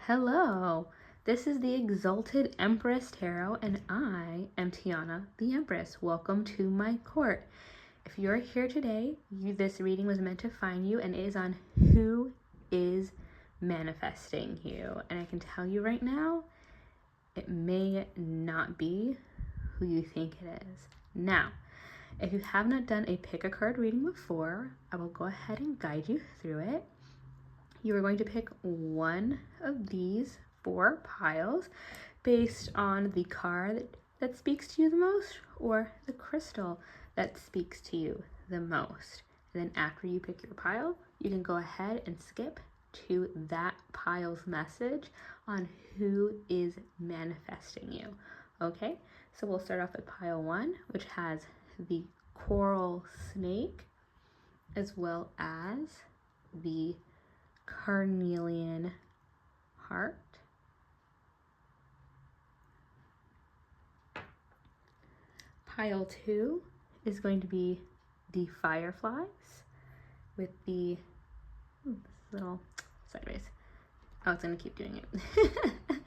Hello, this is the Exalted Empress Tarot, and I am Tiana, the Empress. Welcome to my court. If you're here today, this reading was meant to find you, and it is on who is manifesting you. And I can tell you right now, it may not be who you think it is. Now, if you have not done a pick a card reading before, I will go ahead and guide you through it. You are going to pick one of these 4 piles based on the card that speaks to you the most or the crystal that speaks to you the most. And then after you pick your pile, you can go ahead and skip to that pile's message on who is manifesting you. Okay, so we'll start off with pile 1, which has the coral snake as well as the carnelian heart. Pile 2 is going to be the fireflies with the little sideways. Oh, it's going to keep doing it.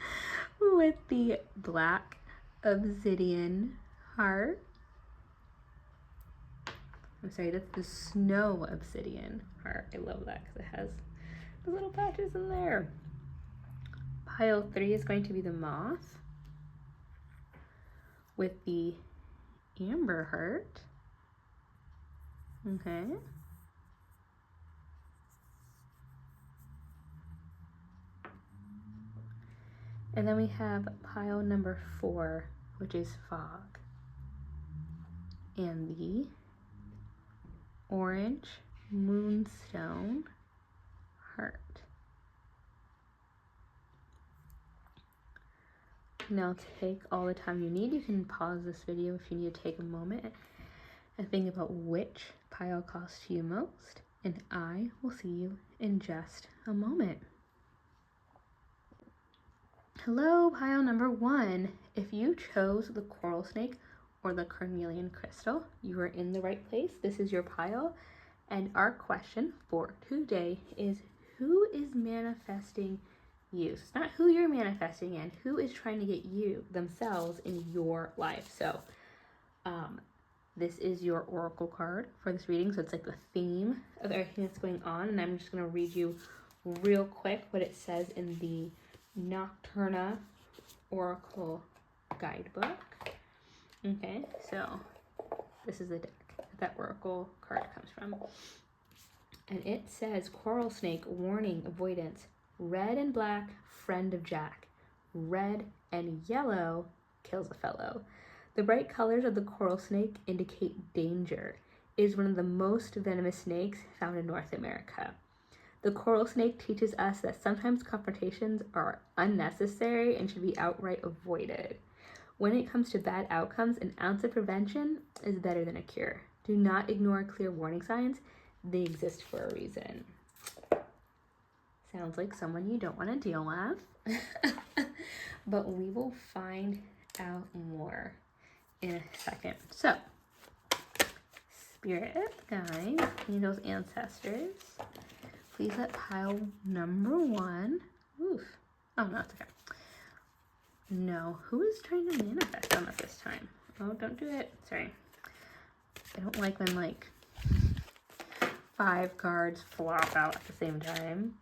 With the black obsidian heart. I'm sorry, that's the snow obsidian heart. I love that because it has the little patches in there. Pile 3 is going to be the moth with the amber heart. Okay. And then we have pile number 4, which is fog, and the orange moonstone heart. Now take all the time you need. You can pause this video if you need to take a moment and think about which pile calls to you most, and I will see you in just a moment. Hello, pile number 1. If you chose the coral snake or the carnelian crystal, you are in the right place. This is your pile, and our question for today is who is manifesting you? So it's not who you're manifesting in, who is trying to get you themselves in your life. So this is your oracle card for this reading, so it's like the theme of everything that's going on, and I'm just going to read you real quick what it says in the Nocturna Oracle Guidebook. Okay, so this is the deck that oracle card comes from, and it says coral snake, warning, avoidance, red and black, friend of Jack, red and yellow, kills a fellow. The bright colors of the coral snake indicate danger. It is one of the most venomous snakes found in North America. The coral snake teaches us that sometimes confrontations are unnecessary and should be outright avoided. When it comes to bad outcomes, an ounce of prevention is better than a cure. Do not ignore clear warning signs. They exist for a reason. Sounds like someone you don't want to deal with. But we will find out more in a second. So, spirit, guides, angels, ancestors, please let pile number 1, oof, oh no, it's okay. No, who is trying to manifest on us this time? Oh, don't do it. Sorry. I don't like when like 5 cards flop out at the same time.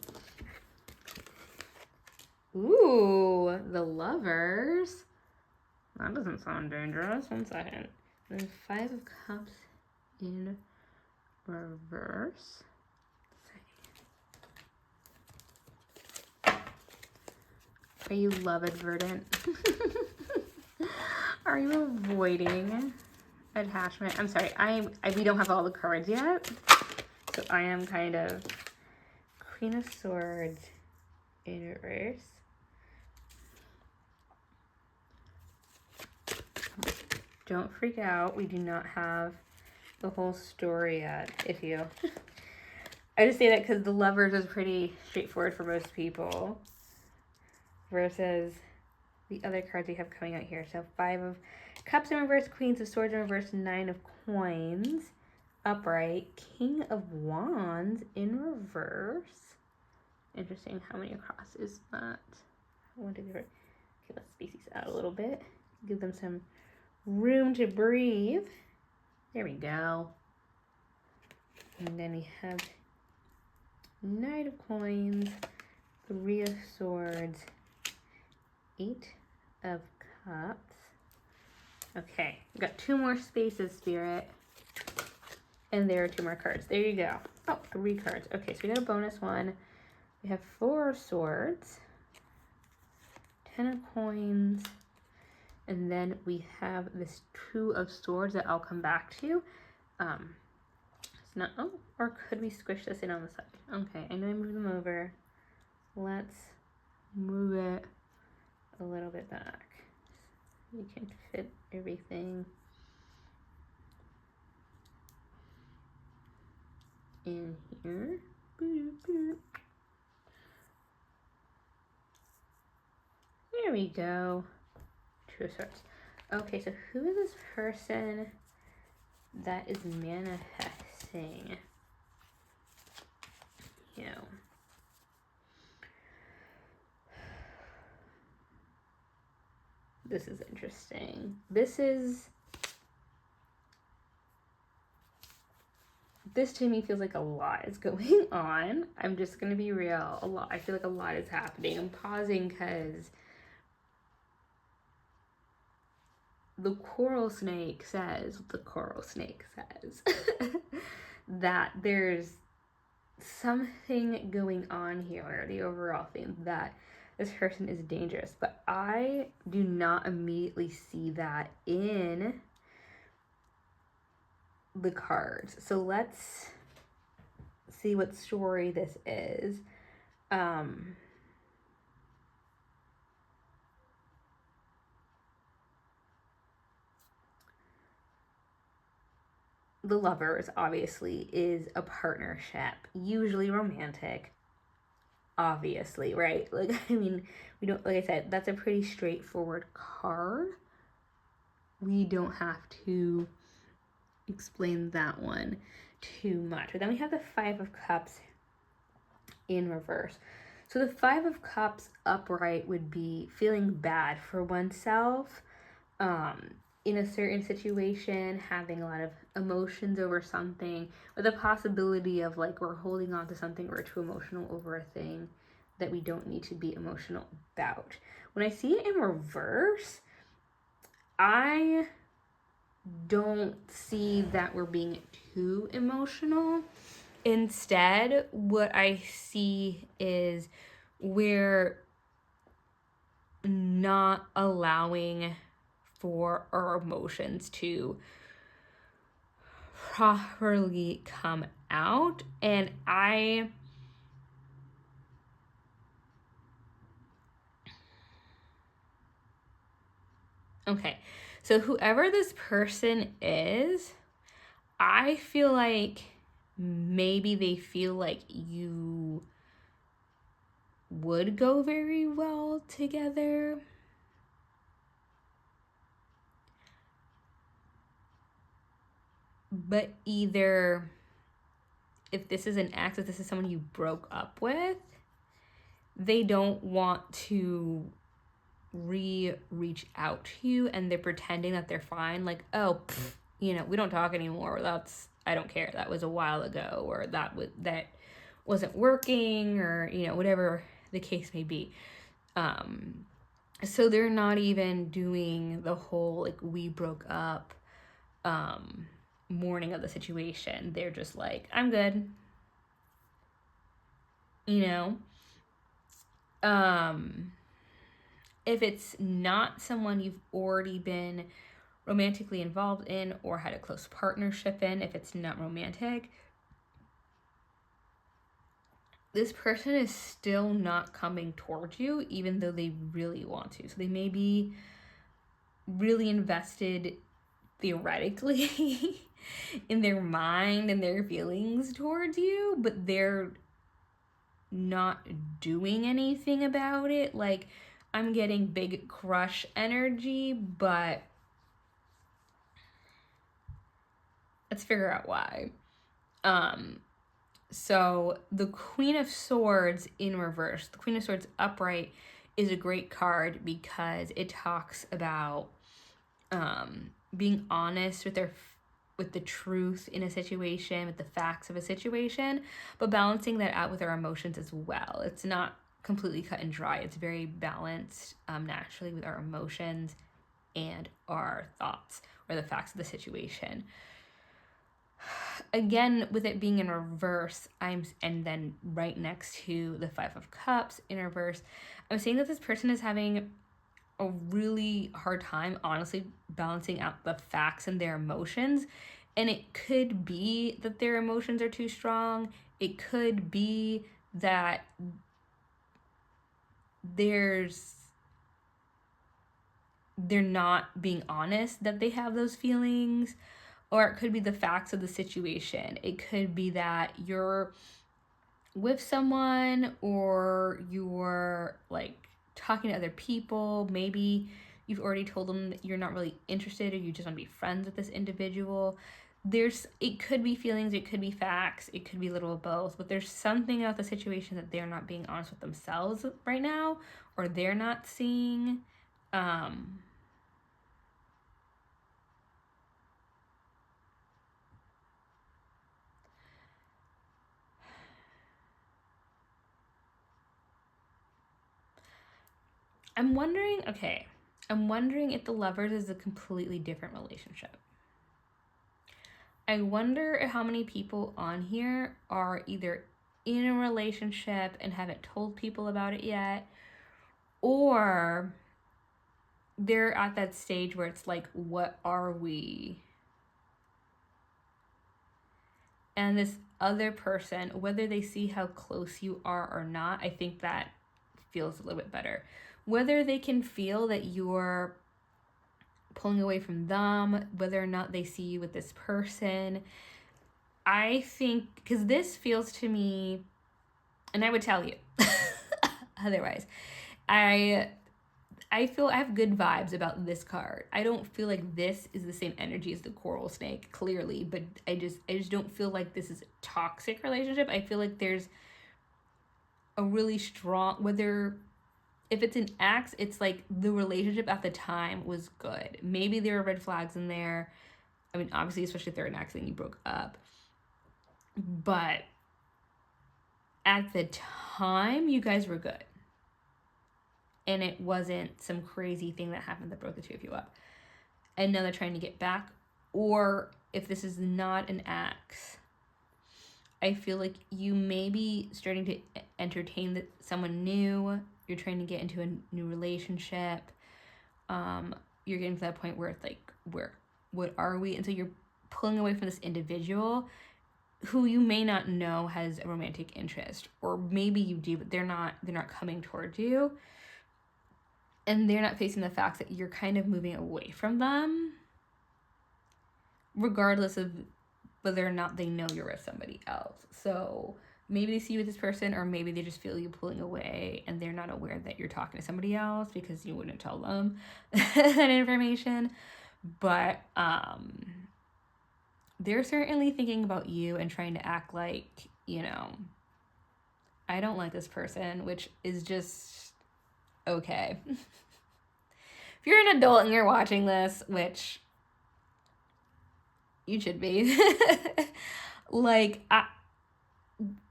Ooh, the lovers. That doesn't sound dangerous. 1 second. And then 5 of cups in reverse. Are you love advertent? Are you avoiding attachment? I'm sorry, we don't have all the cards yet. So I am kind of Queen of Swords in reverse. Don't freak out. We do not have the whole story yet. I just say that because the lovers is pretty straightforward for most people, versus the other cards we have coming out here. So 5 of Cups in reverse, Queens of Swords in reverse, 9 of Coins upright, King of Wands in reverse, Interesting. How many across is that? 1, 2, 3, 4. Okay, let's space these out a little bit. Give them some room to breathe. There we go. And then we have Knight of Coins, 3 of Swords, 8 of Cups. Okay, we got 2 more spaces, Spirit. And there are 2 more cards. There you go. Oh, 3 cards. Okay, so we got a bonus one. We have 4 of Swords, 10 of Coins, and then we have this 2 of Swords that I'll come back to. It's not, oh, or could we squish this in on the side? Okay, I know I moved them over. Let's move it a little bit back. You can fit everything in here. There we go. 2 of Swords. Okay, so who is this person that is manifesting you? This is interesting. This to me feels like a lot is going on. I'm just gonna be real. A lot. I feel like a lot is happening. I'm pausing because the coral snake says that there's something going on here, the overall theme that this person is dangerous, but I do not immediately see that in the cards. So let's see what story this is. The Lovers obviously is a partnership, usually romantic, obviously, right? Like, I mean, we don't, like I said, that's a pretty straightforward card. We don't have to explain that one too much. But then we have the 5 of Cups in reverse. So the 5 of Cups upright would be feeling bad for oneself, in a certain situation, having a lot of emotions over something, or the possibility of like we're holding on to something, we're too emotional over a thing that we don't need to be emotional about. When I see it in reverse, I don't see that we're being too emotional. Instead, what I see is we're not allowing for our emotions to properly come out. And okay, so whoever this person is, I feel like maybe they feel like you would go very well together. But either if this is an ex, if this is someone you broke up with, they don't want to reach out to you, and they're pretending that they're fine. Like, oh, we don't talk anymore. I don't care. That was a while ago, or that wasn't working, or, whatever the case may be. So they're not even doing the whole, like, we broke up, mourning of the situation. They're just like, I'm good. If it's not someone you've already been romantically involved in or had a close partnership in, if it's not romantic, this person is still not coming towards you, even though they really want to. So they may be really invested theoretically in their mind and their feelings towards you, but they're not doing anything about it. Like, I'm getting big crush energy, but let's figure out why. So the Queen of Swords in reverse, the Queen of Swords upright is a great card because it talks about being honest with the truth in a situation, with the facts of a situation, but balancing that out with our emotions as well. It's not completely cut and dry. It's very balanced naturally with our emotions and our thoughts or the facts of the situation. Again, with it being in reverse, and then right next to the Five of Cups in reverse, I'm saying that this person is having a really hard time, honestly, balancing out the facts and their emotions. And it could be that their emotions are too strong. It could be that they're not being honest that they have those feelings, or it could be the facts of the situation. It could be that you're with someone or you're like talking to other people. Maybe you've already told them that you're not really interested or you just want to be friends with this individual. It could be feelings, it could be facts, it could be a little of both, but there's something about the situation that they're not being honest with themselves right now, or they're not seeing. I'm wondering if the Lovers is a completely different relationship. I wonder how many people on here are either in a relationship and haven't told people about it yet, or they're at that stage where it's like, what are we? And this other person, whether they see how close you are or not, I think that feels a little bit better. Whether they can feel that you're pulling away from them, whether or not they see you with this person, I think, because this feels to me, and I would tell you otherwise, I feel I have good vibes about this card. I don't feel like this is the same energy as the coral snake, clearly, but I just don't feel like this is a toxic relationship. I feel like there's a really strong, if it's an ex, it's like the relationship at the time was good. Maybe there are red flags in there. I mean, obviously, especially if they're an ex and you broke up. But at the time, you guys were good. And it wasn't some crazy thing that happened that broke the two of you up. And now they're trying to get back. Or if this is not an ex, I feel like you may be starting to entertain someone new. You're trying to get into a new relationship. You're getting to that point where it's like, what are we? And so you're pulling away from this individual who you may not know has a romantic interest, or maybe you do, but they're not coming towards you, and they're not facing the facts that you're kind of moving away from them, regardless of whether or not they know you're with somebody else. So maybe they see you with this person, or maybe they just feel you pulling away and they're not aware that you're talking to somebody else because you wouldn't tell them that information. But they're certainly thinking about you and trying to act like, I don't like this person, which is just okay. If you're an adult and you're watching this, which you should be, like,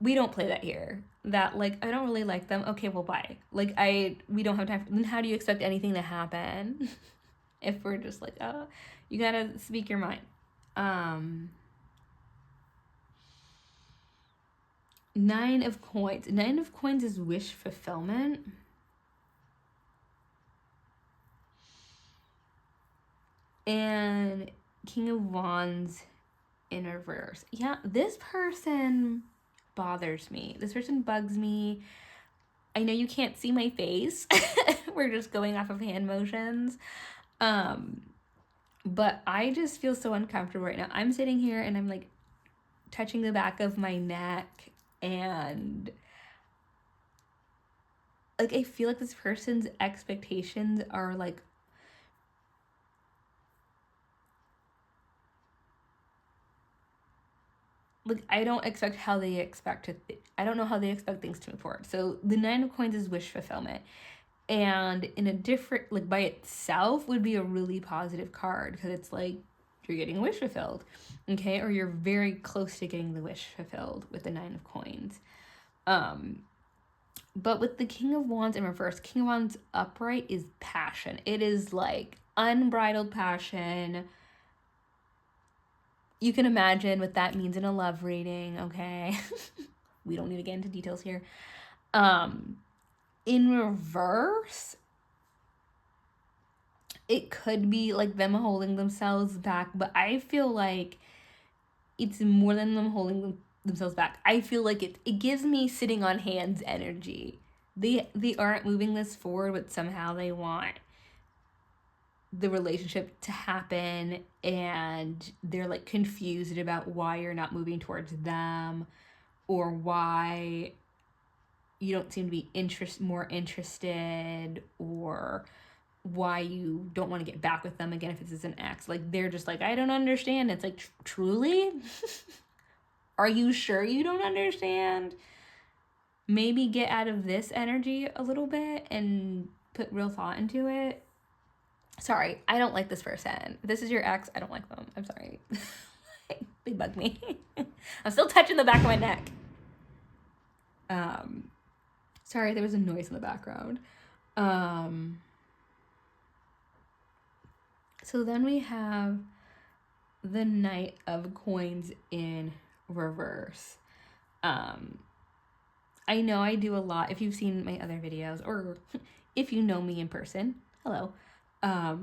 we don't play that here. That, like, I don't really like them. Okay, well, bye. Like, we don't have time. Then how do you expect anything to happen if we're just like, oh, you gotta speak your mind. Nine of Coins. Nine of Coins is wish fulfillment. And King of Wands in reverse. Yeah, this person bothers me. This person bugs me. I know you can't see my face. We're just going off of hand motions. But I just feel so uncomfortable right now. I'm sitting here and I'm like touching the back of my neck, and like I feel like this person's expectations are like like, I don't expect how they expect to, I don't know how they expect things to move forward. So the Nine of Coins is wish fulfillment. And in a different, like, by itself would be a really positive card, because it's like, you're getting a wish fulfilled, okay? Or you're very close to getting the wish fulfilled with the Nine of Coins. But with the King of Wands in reverse, King of Wands upright is passion. It is like unbridled passion. You can imagine what that means in a love reading, okay? We don't need to get into details here. In reverse, it could be like them holding themselves back, but I feel like it's more than them holding themselves back. I feel like it gives me sitting on hands energy. They aren't moving this forward, but somehow they want the relationship to happen, and they're like confused about why you're not moving towards them, or why you don't seem to be more interested, or why you don't want to get back with them again if this is an ex. Like, they're just like, I don't understand. It's like, truly? Are you sure you don't understand? Maybe get out of this energy a little bit and put real thought into it. Sorry, I don't like this person. If this is your ex, I don't like them. I'm sorry. They bug me. I'm still touching the back of my neck. Sorry, there was a noise in the background. So then we have the Knight of Coins in reverse. I know I do a lot. If you've seen my other videos, or if you know me in person, hello. I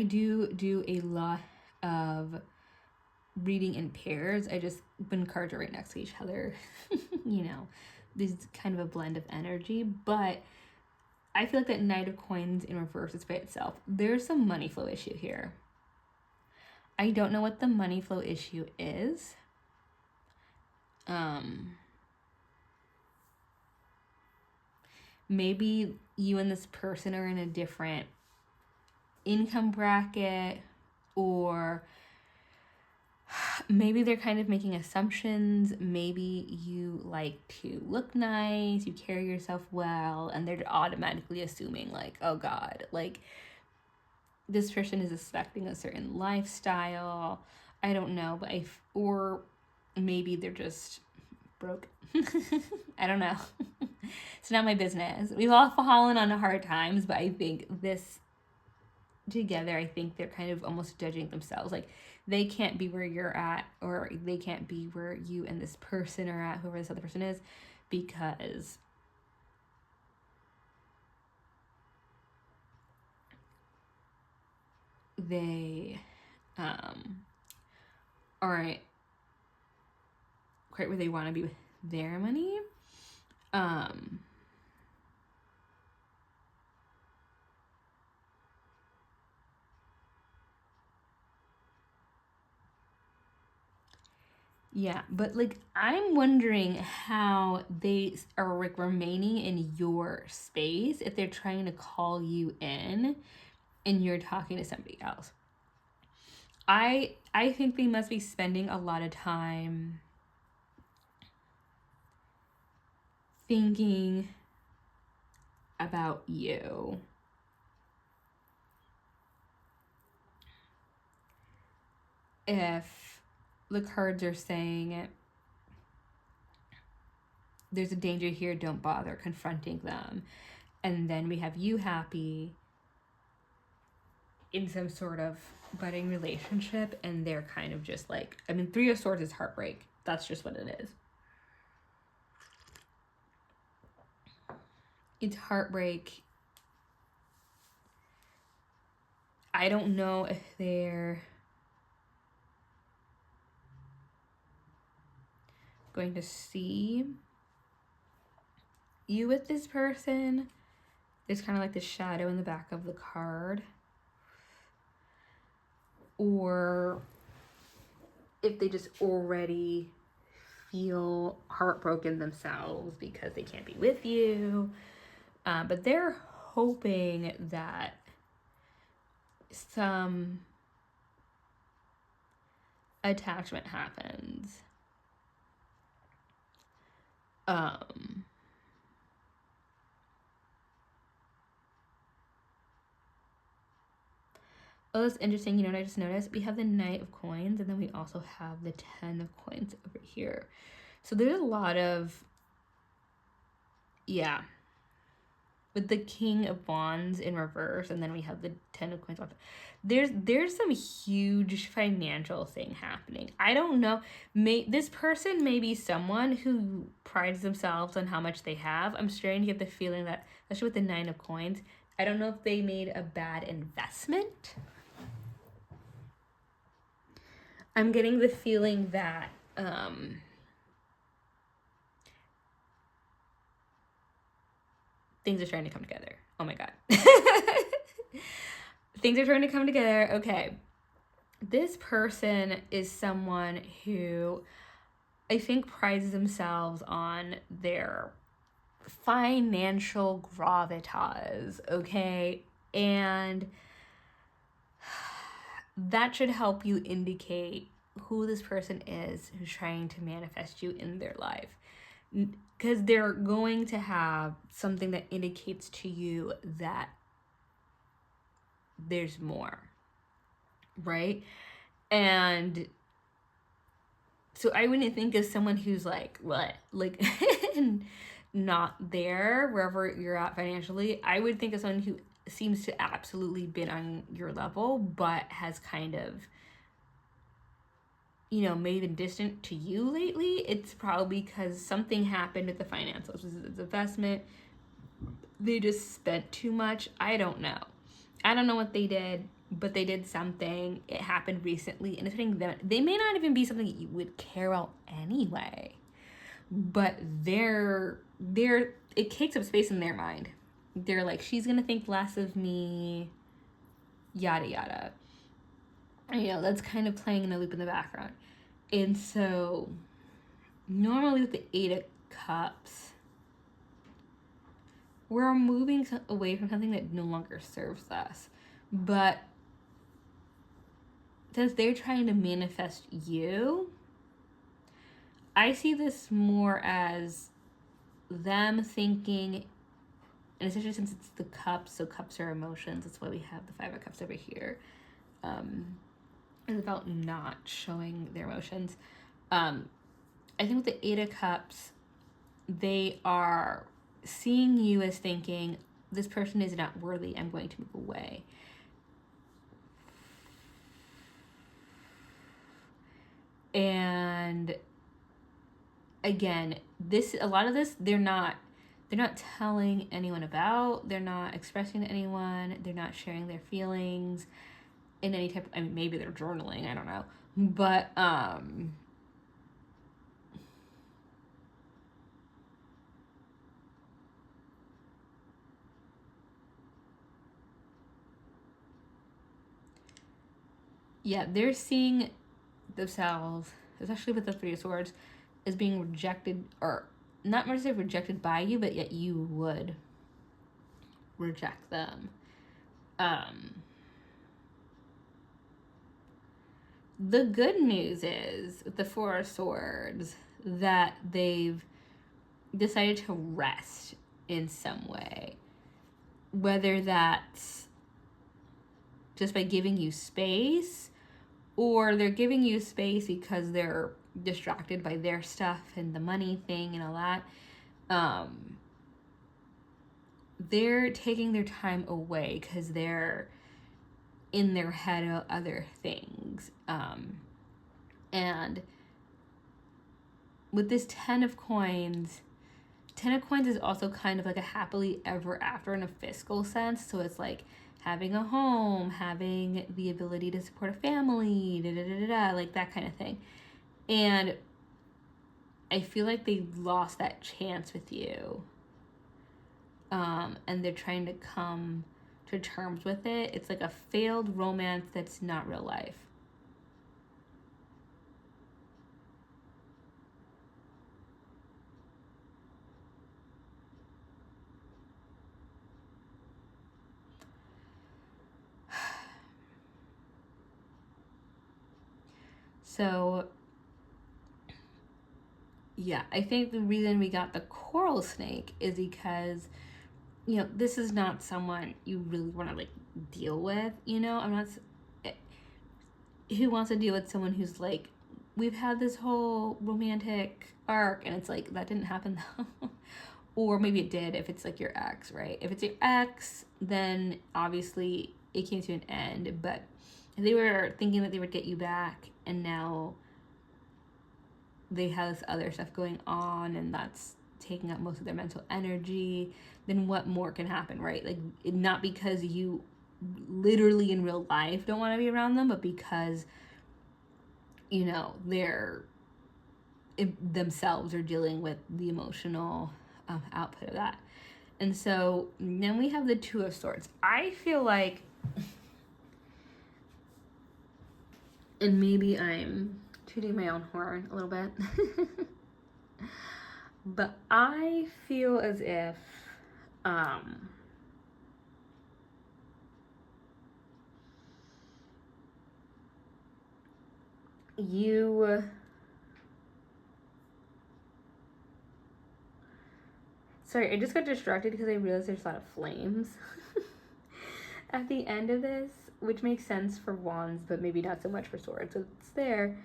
do a lot of reading in pairs. I just, when cards are right next to each other, you know, this is kind of a blend of energy, but I feel like that Knight of Coins in reverse is by itself. There's some money flow issue here. I don't know what the money flow issue is. Maybe you and this person are in a different income bracket, or maybe they're kind of making assumptions. Maybe you like to look nice, you carry yourself well, and they're automatically assuming like, oh God, like this person is expecting a certain lifestyle. I don't know, but or maybe they're just broke. I don't know. It's not my business. We've all fallen on hard times, but I think this together, I think they're kind of almost judging themselves. Like, they can't be where you're at, or they can't be where you and this person are at, whoever this other person is, because they aren't quite where they want to be with their money. Yeah, but like, I'm wondering how they are like remaining in your space if they're trying to call you in and you're talking to somebody else. I think they must be spending a lot of time thinking about you. If the cards are saying there's a danger here, don't bother confronting them. And then we have you happy in some sort of budding relationship, and they're kind of just like, I mean, Three of Swords is heartbreak. That's just what it is. It's heartbreak. I don't know if they're going to see you with this person. There's kind of like the shadow in the back of the card. Or if they just already feel heartbroken themselves because they can't be with you. But they're hoping that some attachment happens. Oh, that's interesting. You know what I just noticed? We have the Knight of Coins, and then we also have the 10 of Coins over here. So there's a lot of, yeah, with the King of Wands in reverse, and then we have the 10 of Coins. There's some huge financial thing happening. I don't know. This person may be someone who prides themselves on how much they have. I'm starting to get the feeling that, especially with the 9 of Coins, I don't know if they made a bad investment. I'm getting the feeling that things are starting to come together. Oh my God. Things are starting to come together. Okay. This person is someone who I think prides themselves on their financial gravitas, okay? And that should help you indicate who this person is who's trying to manifest you in their life. Because they're going to have something that indicates to you that there's more, right? And so I wouldn't think of someone who's like, what? Like, not there wherever you're at financially. I would think of someone who seems to absolutely been on your level, but has kind of, you know, maybe been distant to you lately. It's probably because something happened with the financials. Was it investment? They just spent too much. I don't know. I don't know what they did, but they did something. It happened recently, and it's hitting them. They may not even be something that you would care about anyway, but it takes up space in their mind. They're like, she's gonna think less of me, yada yada. And, you know, that's kind of playing in a loop in the background. And so, normally with the 8 of Cups, we're moving away from something that no longer serves us. But since they're trying to manifest you, I see this more as them thinking, and especially since it's the cups, so cups are emotions, that's why we have the 5 of Cups over here. It's about not showing their emotions. I think with the 8 of Cups, they are seeing you as thinking, this person is not worthy, I'm going to move away. And again, a lot of this, they're not telling anyone about, they're not expressing to anyone, they're not sharing their feelings in any type of, I mean, maybe they're journaling, I don't know. But yeah, they're seeing themselves, especially with the 3 of Swords, as being rejected, or not necessarily rejected by you, but yet you would reject them. The good news is, with the 4 of Swords, that they've decided to rest in some way. Whether that's just by giving you space, or they're giving you space because they're distracted by their stuff and the money thing and all that. They're taking their time away because they're in their head of other things. And with this 10 of Coins is also kind of like a happily ever after in a fiscal sense. So it's like having a home, having the ability to support a family, like that kind of thing. And I feel like they lost that chance with you. And they're trying to come to terms with it. It's like a failed romance that's not real life. So yeah, I think the reason we got the coral snake is because, you know, this is not someone you really want to like deal with, you know. I'm not, who wants to deal with someone who's like, we've had this whole romantic arc and it's like that didn't happen though. Or maybe it did if it's like your ex, right? If it's your ex, then obviously it came to an end, but if they were thinking that they would get you back and now they have this other stuff going on and that's taking up most of their mental energy, then what more can happen, right? Like, not because you literally in real life don't want to be around them, but because, you know, they're themselves are dealing with the emotional output of that. And so then we have the Two of Swords. I feel like, and maybe I'm tooting my own horn a little bit, but I feel as if you sorry, I just got distracted because I realized there's a lot of flames at the end of this, which makes sense for wands, but maybe not so much for swords. So it's there.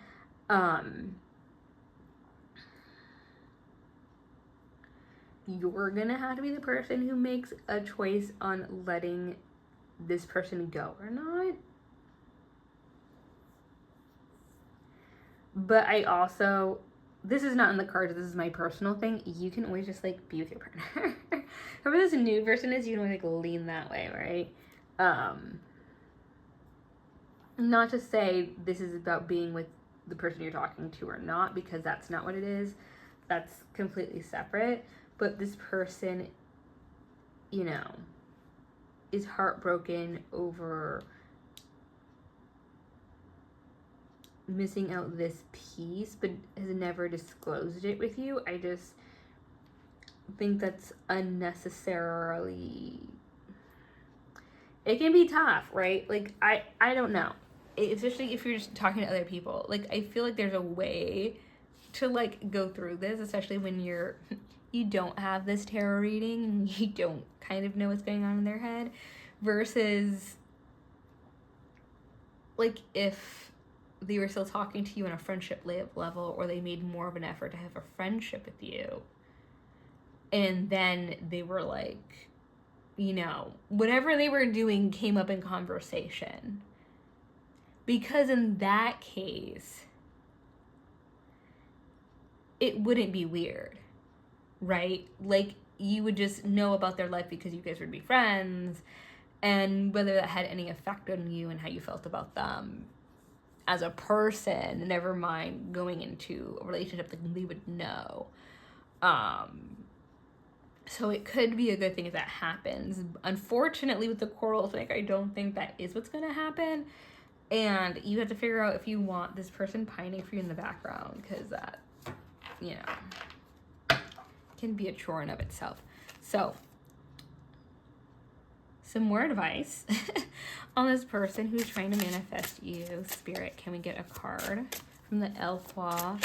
You're gonna have to be the person who makes a choice on letting this person go or not. But I also, this is not in the cards, this is my personal thing. You can always just like be with your partner. Whoever this new person is, you can always like lean that way, right? Not to say this is about being with the person you're talking to or not, because that's not what it is. That's completely separate. But this person, you know, is heartbroken over missing out this piece, but has never disclosed it with you. I just think that's unnecessarily, it can be tough, right? Like, I don't know, especially if you're just talking to other people. Like, I feel like there's a way to like go through this, especially when you don't have this tarot reading and you don't kind of know what's going on in their head, versus like if they were still talking to you on a friendship level, or they made more of an effort to have a friendship with you, and then they were like, you know, whatever they were doing came up in conversation. Because in that case, it wouldn't be weird, right? Like, you would just know about their life because you guys would be friends, and whether that had any effect on you and how you felt about them as a person, never mind going into a relationship, like, they would know. So it could be a good thing if that happens. Unfortunately, with the coral snake, I don't think that is what's going to happen. And you have to figure out if you want this person pining for you in the background, because that, you know, can be a chore in of itself. So, some more advice on this person who's trying to manifest you. Spirit, can we get a card from the Elqua?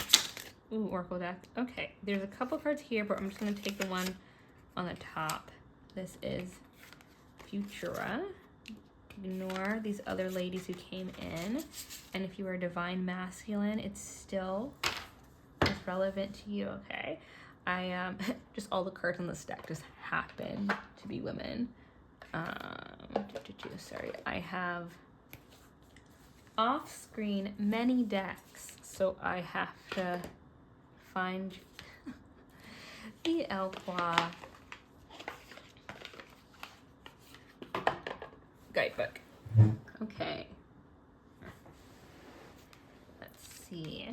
Ooh, Oracle deck. Okay, there's a couple cards here, but I'm just going to take the one on the top. This is Futura. Ignore these other ladies who came in. And if you are divine masculine, it's still is relevant to you, okay? I just all the cards on this deck just happen to be women. Sorry, I have off screen many decks, so I have to find the Elqua guidebook. Okay. Let's see.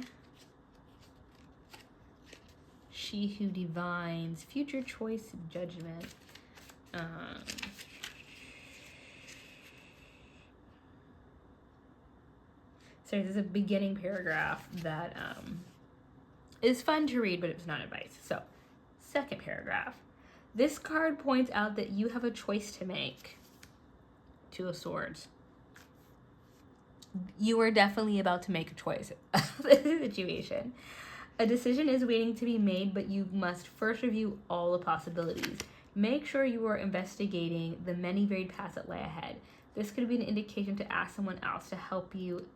She who divines, future choice, judgment. So this is a beginning paragraph that is fun to read, but it's not advice. So, second paragraph. This card points out that you have a choice to make. Two of Swords. you are definitely about to make a choice of the situation. A decision is waiting to be made, but you must first review all the possibilities. Make sure you are investigating the many varied paths that lie ahead. This could be an indication to ask someone else to help you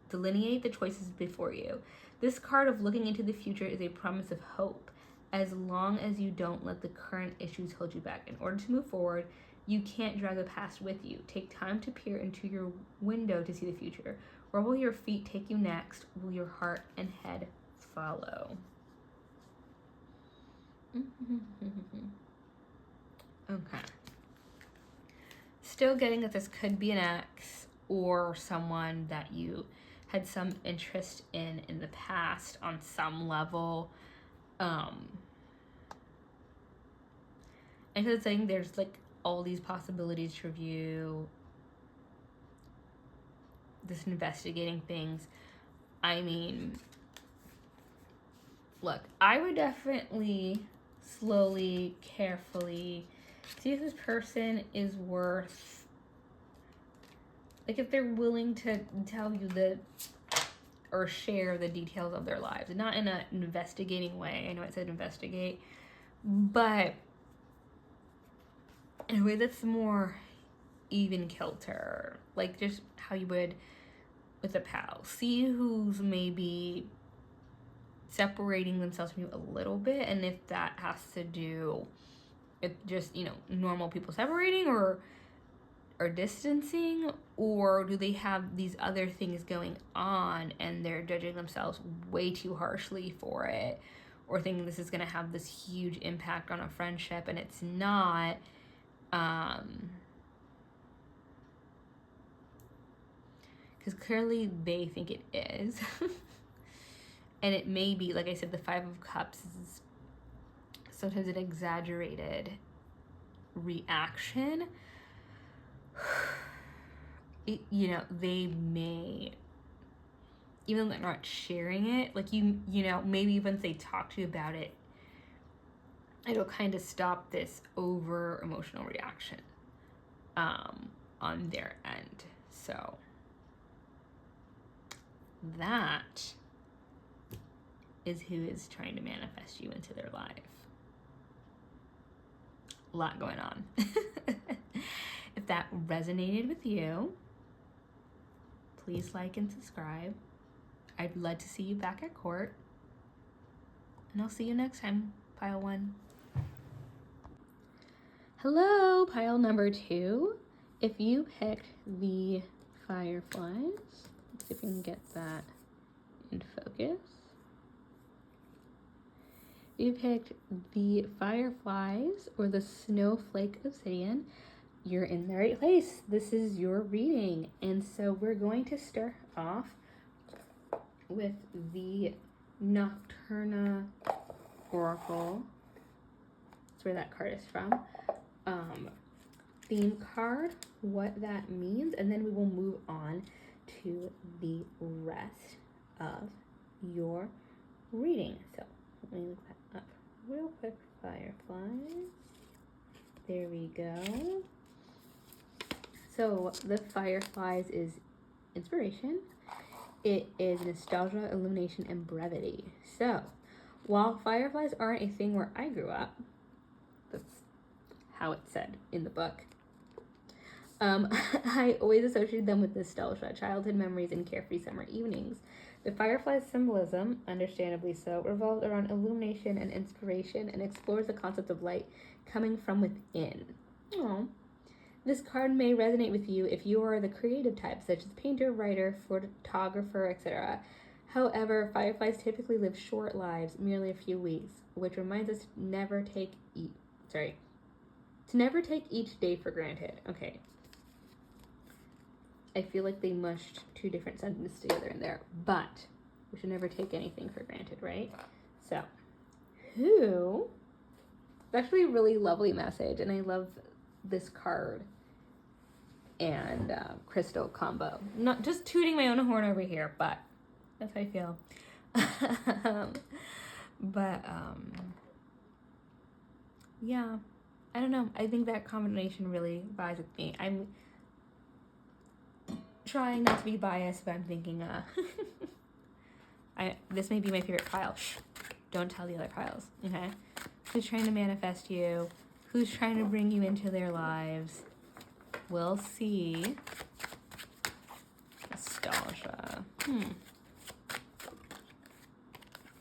delineate the choices before you. This card of looking into the future is a promise of hope, as long as you don't let the current issues hold you back. In order to move forward, you can't drag the past with you. Take time to peer into your window to see the future. Where will your feet take you next? Will your heart and head follow? Okay. Still getting that this could be an ex or someone that you had some interest in the past on some level. And so it's saying there's like all these possibilities to review, this investigating things. I mean, look, I would definitely slowly, carefully see if this person is worth, like if they're willing to tell you or share the details of their lives. Not in an investigating way. I know it said investigate, but in a way that's more even kilter, like just how you would with a pal. See who's maybe separating themselves from you a little bit, and if that has to do with just, normal people separating or distancing, or do they have these other things going on and they're judging themselves way too harshly for it, or thinking this is going to have this huge impact on a friendship and it's not. Because clearly they think it is. And it may be, like I said, the Five of Cups is sometimes an exaggerated reaction. They may, even though they're not sharing it, like maybe once they talk to you about it, it'll kind of stop this over emotional reaction on their end. So that is who is trying to manifest you into their life. A lot going on. If that resonated with you, please like and subscribe. I'd love to see you back at court. And I'll see you next time, pile 1. Hello, pile number 2. If you picked the fireflies, let's see if we can get that in focus. You picked the fireflies or the snowflake obsidian, you're in the right place. This is your reading. And so we're going to start off with the Nocturna Oracle. That's where that card is from. Theme card, what that means, and then we will move on to the rest of your reading. So let me look that up real quick. Fireflies. There we go. So the fireflies is inspiration. It is nostalgia, illumination, and brevity. So while fireflies aren't a thing where I grew up, that's how it's said in the book, I always associated them with nostalgia, childhood memories, and carefree summer evenings. The firefly's symbolism, understandably so, revolves around illumination and inspiration and explores the concept of light coming from within. Aww. This card may resonate with you if you are the creative type, such as painter, writer, photographer, etc. However, fireflies typically live short lives, merely a few weeks, which reminds us to never take each day for granted. Okay. I feel like they mushed 2 different sentences together in there, but we should never take anything for granted, right? So, it's actually a really lovely message, and I love this card and crystal combo. Not just tooting my own horn over here, but that's how I feel. Yeah, I don't know. I think that combination really vibes with me. I'm trying not to be biased, but I'm thinking, this may be my favorite pile. Shh, don't tell the other piles, okay? Who's trying to manifest you? Who's trying to bring you into their lives? We'll see. Nostalgia.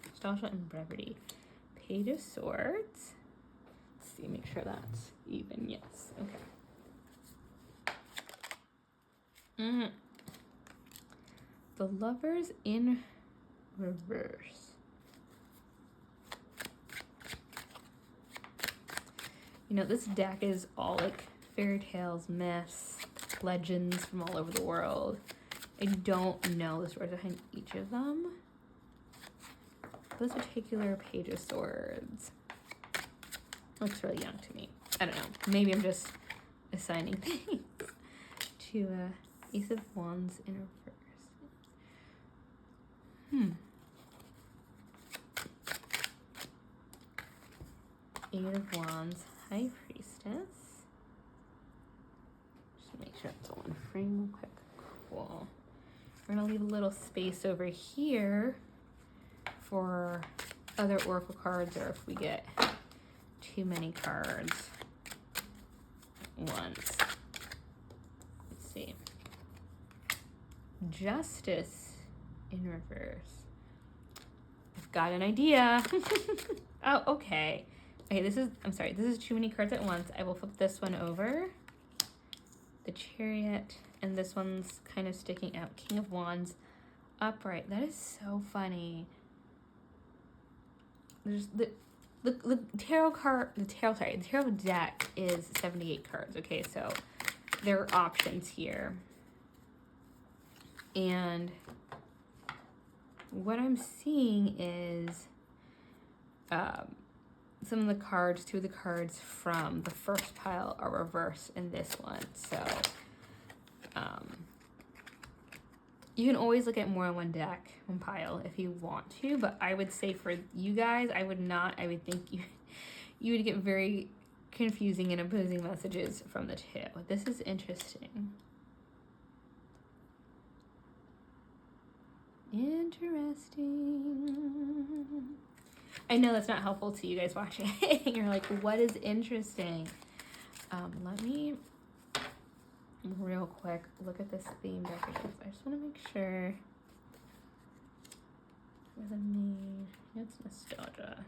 Nostalgia and brevity. Page of Swords. Let's see, make sure that's even. Yes, okay. The Lovers in reverse. You know, this deck is all like fairy tales, myths, legends from all over the world. I don't know the stories behind each of them. This particular Page of Swords looks really young to me. I don't know. Maybe I'm just assigning things to Ace of Wands in reverse. Eight of Wands, High Priestess. Just make sure it's all in frame real quick. Cool. We're gonna leave a little space over here for other oracle cards, or if we get too many cards once. Let's see. Justice in reverse. I've got an idea. Oh, okay. Okay, this is too many cards at once. I will flip this one over. The Chariot, and this one's kind of sticking out. King of Wands, upright. That is so funny. There's the tarot card, the tarot deck is 78 cards. Okay, so there are options here. And what I'm seeing is some of the cards, two of the cards from the first pile are reversed in this one. So you can always look at more than one deck, one pile if you want to, but I would say for you guys, I would not. I would think you would get very confusing and opposing messages from the two. This is interesting. Interesting. I know that's not helpful to you guys watching. You're like, what is interesting? Let me real quick look at this theme decorations. I just want to make sure. Where's the name? It's nostalgia.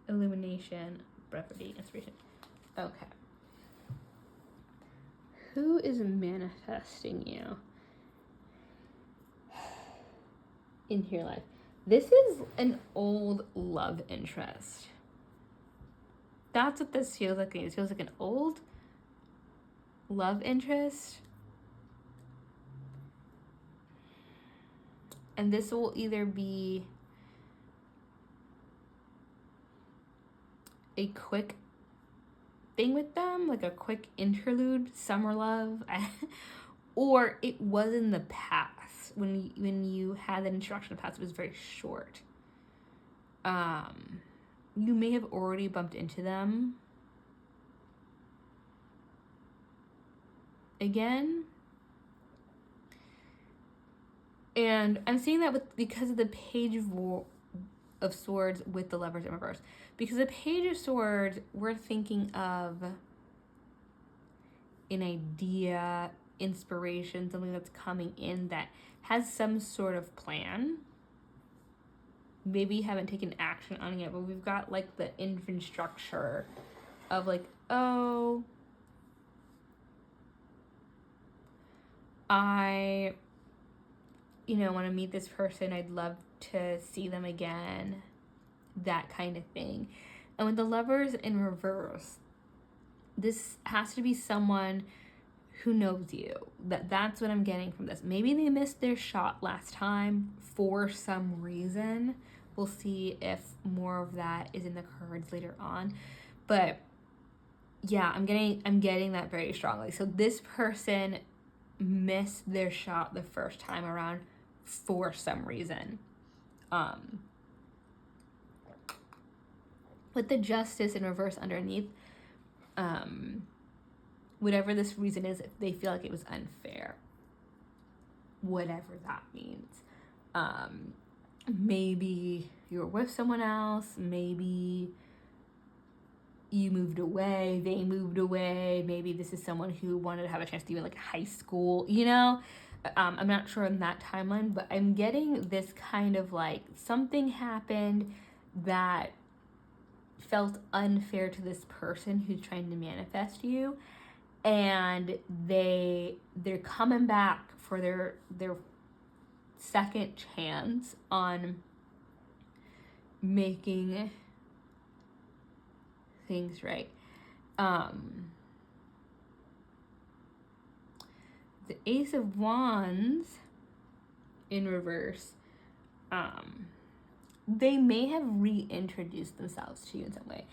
Illumination, brevity, inspiration. Okay. Who is manifesting you into your life? This is an old love interest. That's what this feels like. It feels like an old love interest. And this will either be a quick thing with them, like a quick interlude, summer love, or it was in the past. When you had that introduction in the past, it was very short. You may have already bumped into them again. And I'm seeing that because of the Page of Swords with the Lovers in reverse. Because the Page of Swords, we're thinking of an idea, inspiration, something that's coming in that has some sort of plan. Maybe you haven't taken action on it yet, but we've got like the infrastructure of like, oh, I want to meet this person. I'd love to see them again. That kind of thing. And with the Lovers in reverse, this has to be someone who knows you. That's what I'm getting from this. Maybe they missed their shot last time for some reason. We'll see if more of that is in the cards later on. But yeah, I'm getting that very strongly. So this person missed their shot the first time around for some reason. With the Justice in reverse underneath, whatever this reason is, if they feel like it was unfair, whatever that means. Maybe you were with someone else, maybe you moved away, they moved away, maybe this is someone who wanted to have a chance to be in like high school, you know? I'm not sure on that timeline, but I'm getting this kind of like something happened that felt unfair to this person who's trying to manifest you, and they're coming back for their second chance on making things right. The Ace of Wands in reverse, they may have reintroduced themselves to you in some way.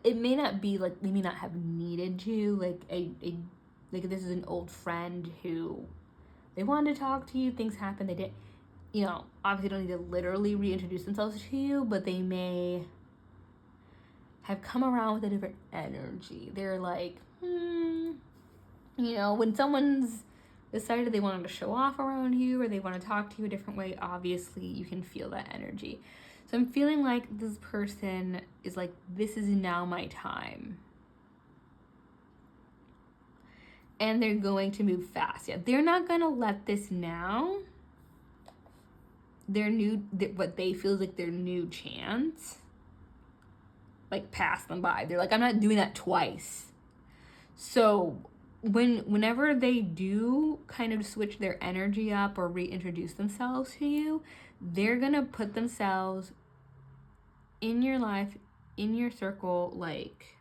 It may not be like, they may not have needed you, like like this is an old friend who they wanted to talk to you, things happened, they didn't, you know, obviously don't need to literally reintroduce themselves to you, but they may have come around with a different energy. They're like, you know, when someone's decided they wanted to show off around you or they want to talk to you a different way, obviously you can feel that energy. So I'm feeling like this person is like, this is now my time. And they're going to move fast. Yeah, they're not going to let this now, what they feel like their new chance, like pass them by. They're like, I'm not doing that twice. So whenever they do kind of switch their energy up or reintroduce themselves to you, they're gonna put themselves in your life, in your circle, like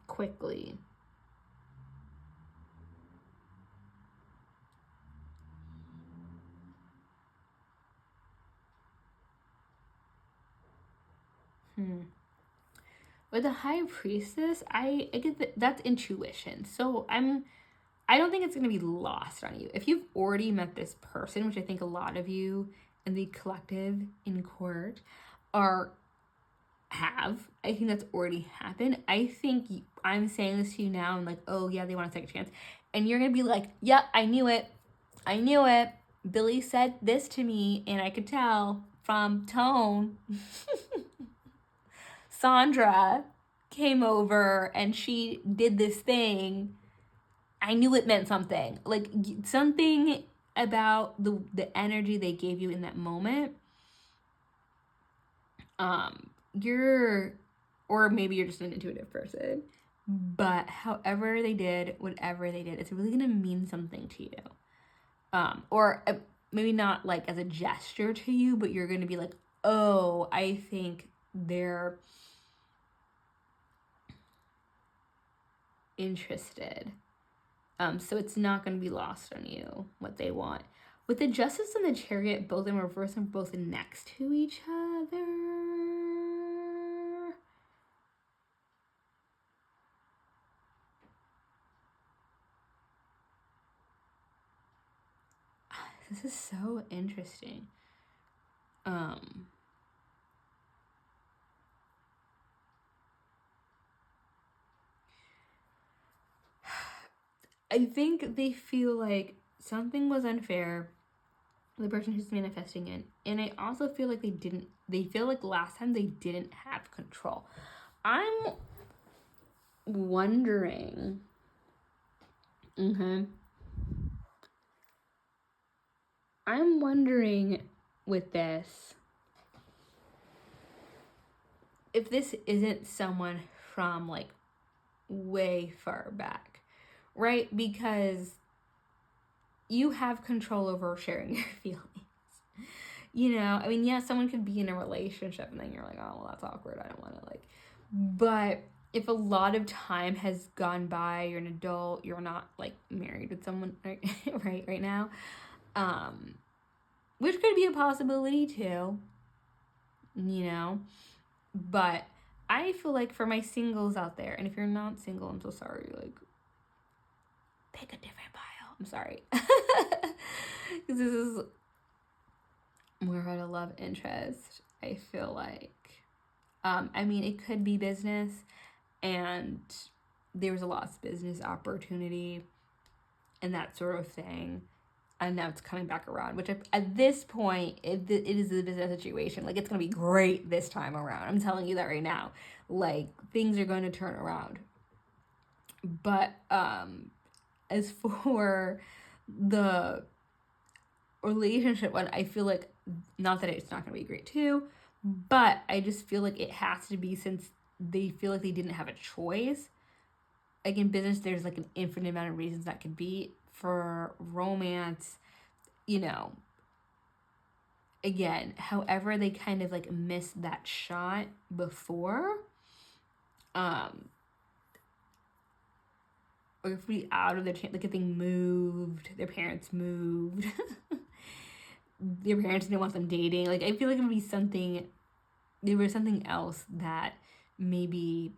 quickly. With the High Priestess, I get that's intuition. So I don't think it's going to be lost on you. If you've already met this person, which I think a lot of you in the collective in court I think that's already happened. I think I'm saying this to you now and like, oh yeah, they want a second chance. And you're going to be like, yep, I knew it. Billy said this to me and I could tell from tone. Sandra came over and she did this thing. I knew it meant something. Like something about the energy they gave you in that moment. Or maybe you're just an intuitive person. But however they did, whatever they did, it's really gonna mean something to you. Or maybe not like as a gesture to you, but you're gonna be like, oh, I think they're interested. So it's not going to be lost on you what they want. With the Justice and the Chariot, both in reverse and both next to each other. This is so interesting. I think they feel like something was unfair, the person who's manifesting it, and I also feel like they feel like last time they didn't have control. I'm wondering, I'm wondering with this, if this isn't someone from like way far back, right? Because you have control over sharing your feelings. You know, I mean, yeah, someone could be in a relationship and then you're like, oh, well, that's awkward. I don't want to like, but if a lot of time has gone by, you're an adult, you're not like married with someone right now, which could be a possibility too, you know, but I feel like for my singles out there, and if you're not single, I'm so sorry, like, pick a different bio. I'm sorry. Because this is more about a love interest, I feel like. I mean, it could be business, and there was a lost business opportunity and that sort of thing. And now it's coming back around, which at this point, it is a business situation. Like, it's going to be great this time around. I'm telling you that right now. Like, things are going to turn around. But as for the relationship one, I feel like, not that it's not going to be great too, but I just feel like it has to be, since they feel like they didn't have a choice. Like, in business, there's like an infinite amount of reasons that could be. For romance, you know, again, however they kind of like missed that shot before, or if we out of their chance, like if they moved, their parents moved, their parents didn't want them dating, like I feel like it would be something, there was something else that maybe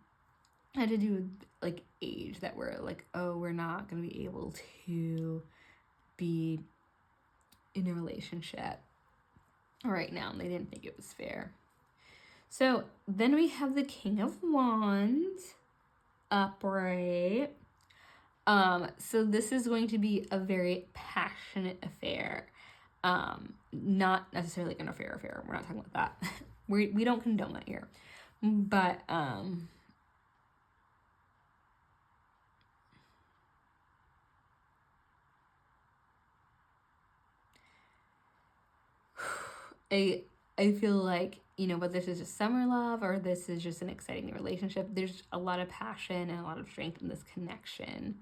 had to do with like age, that we're like, oh, we're not going to be able to be in a relationship right now, and they didn't think it was fair. So then we have the King of Wands upright. So this is going to be a very passionate affair. Not necessarily an affair. We're not talking about that. We don't condone that here. But I feel like, you know, whether this is just summer love or this is just an exciting relationship, there's a lot of passion and a lot of strength in this connection.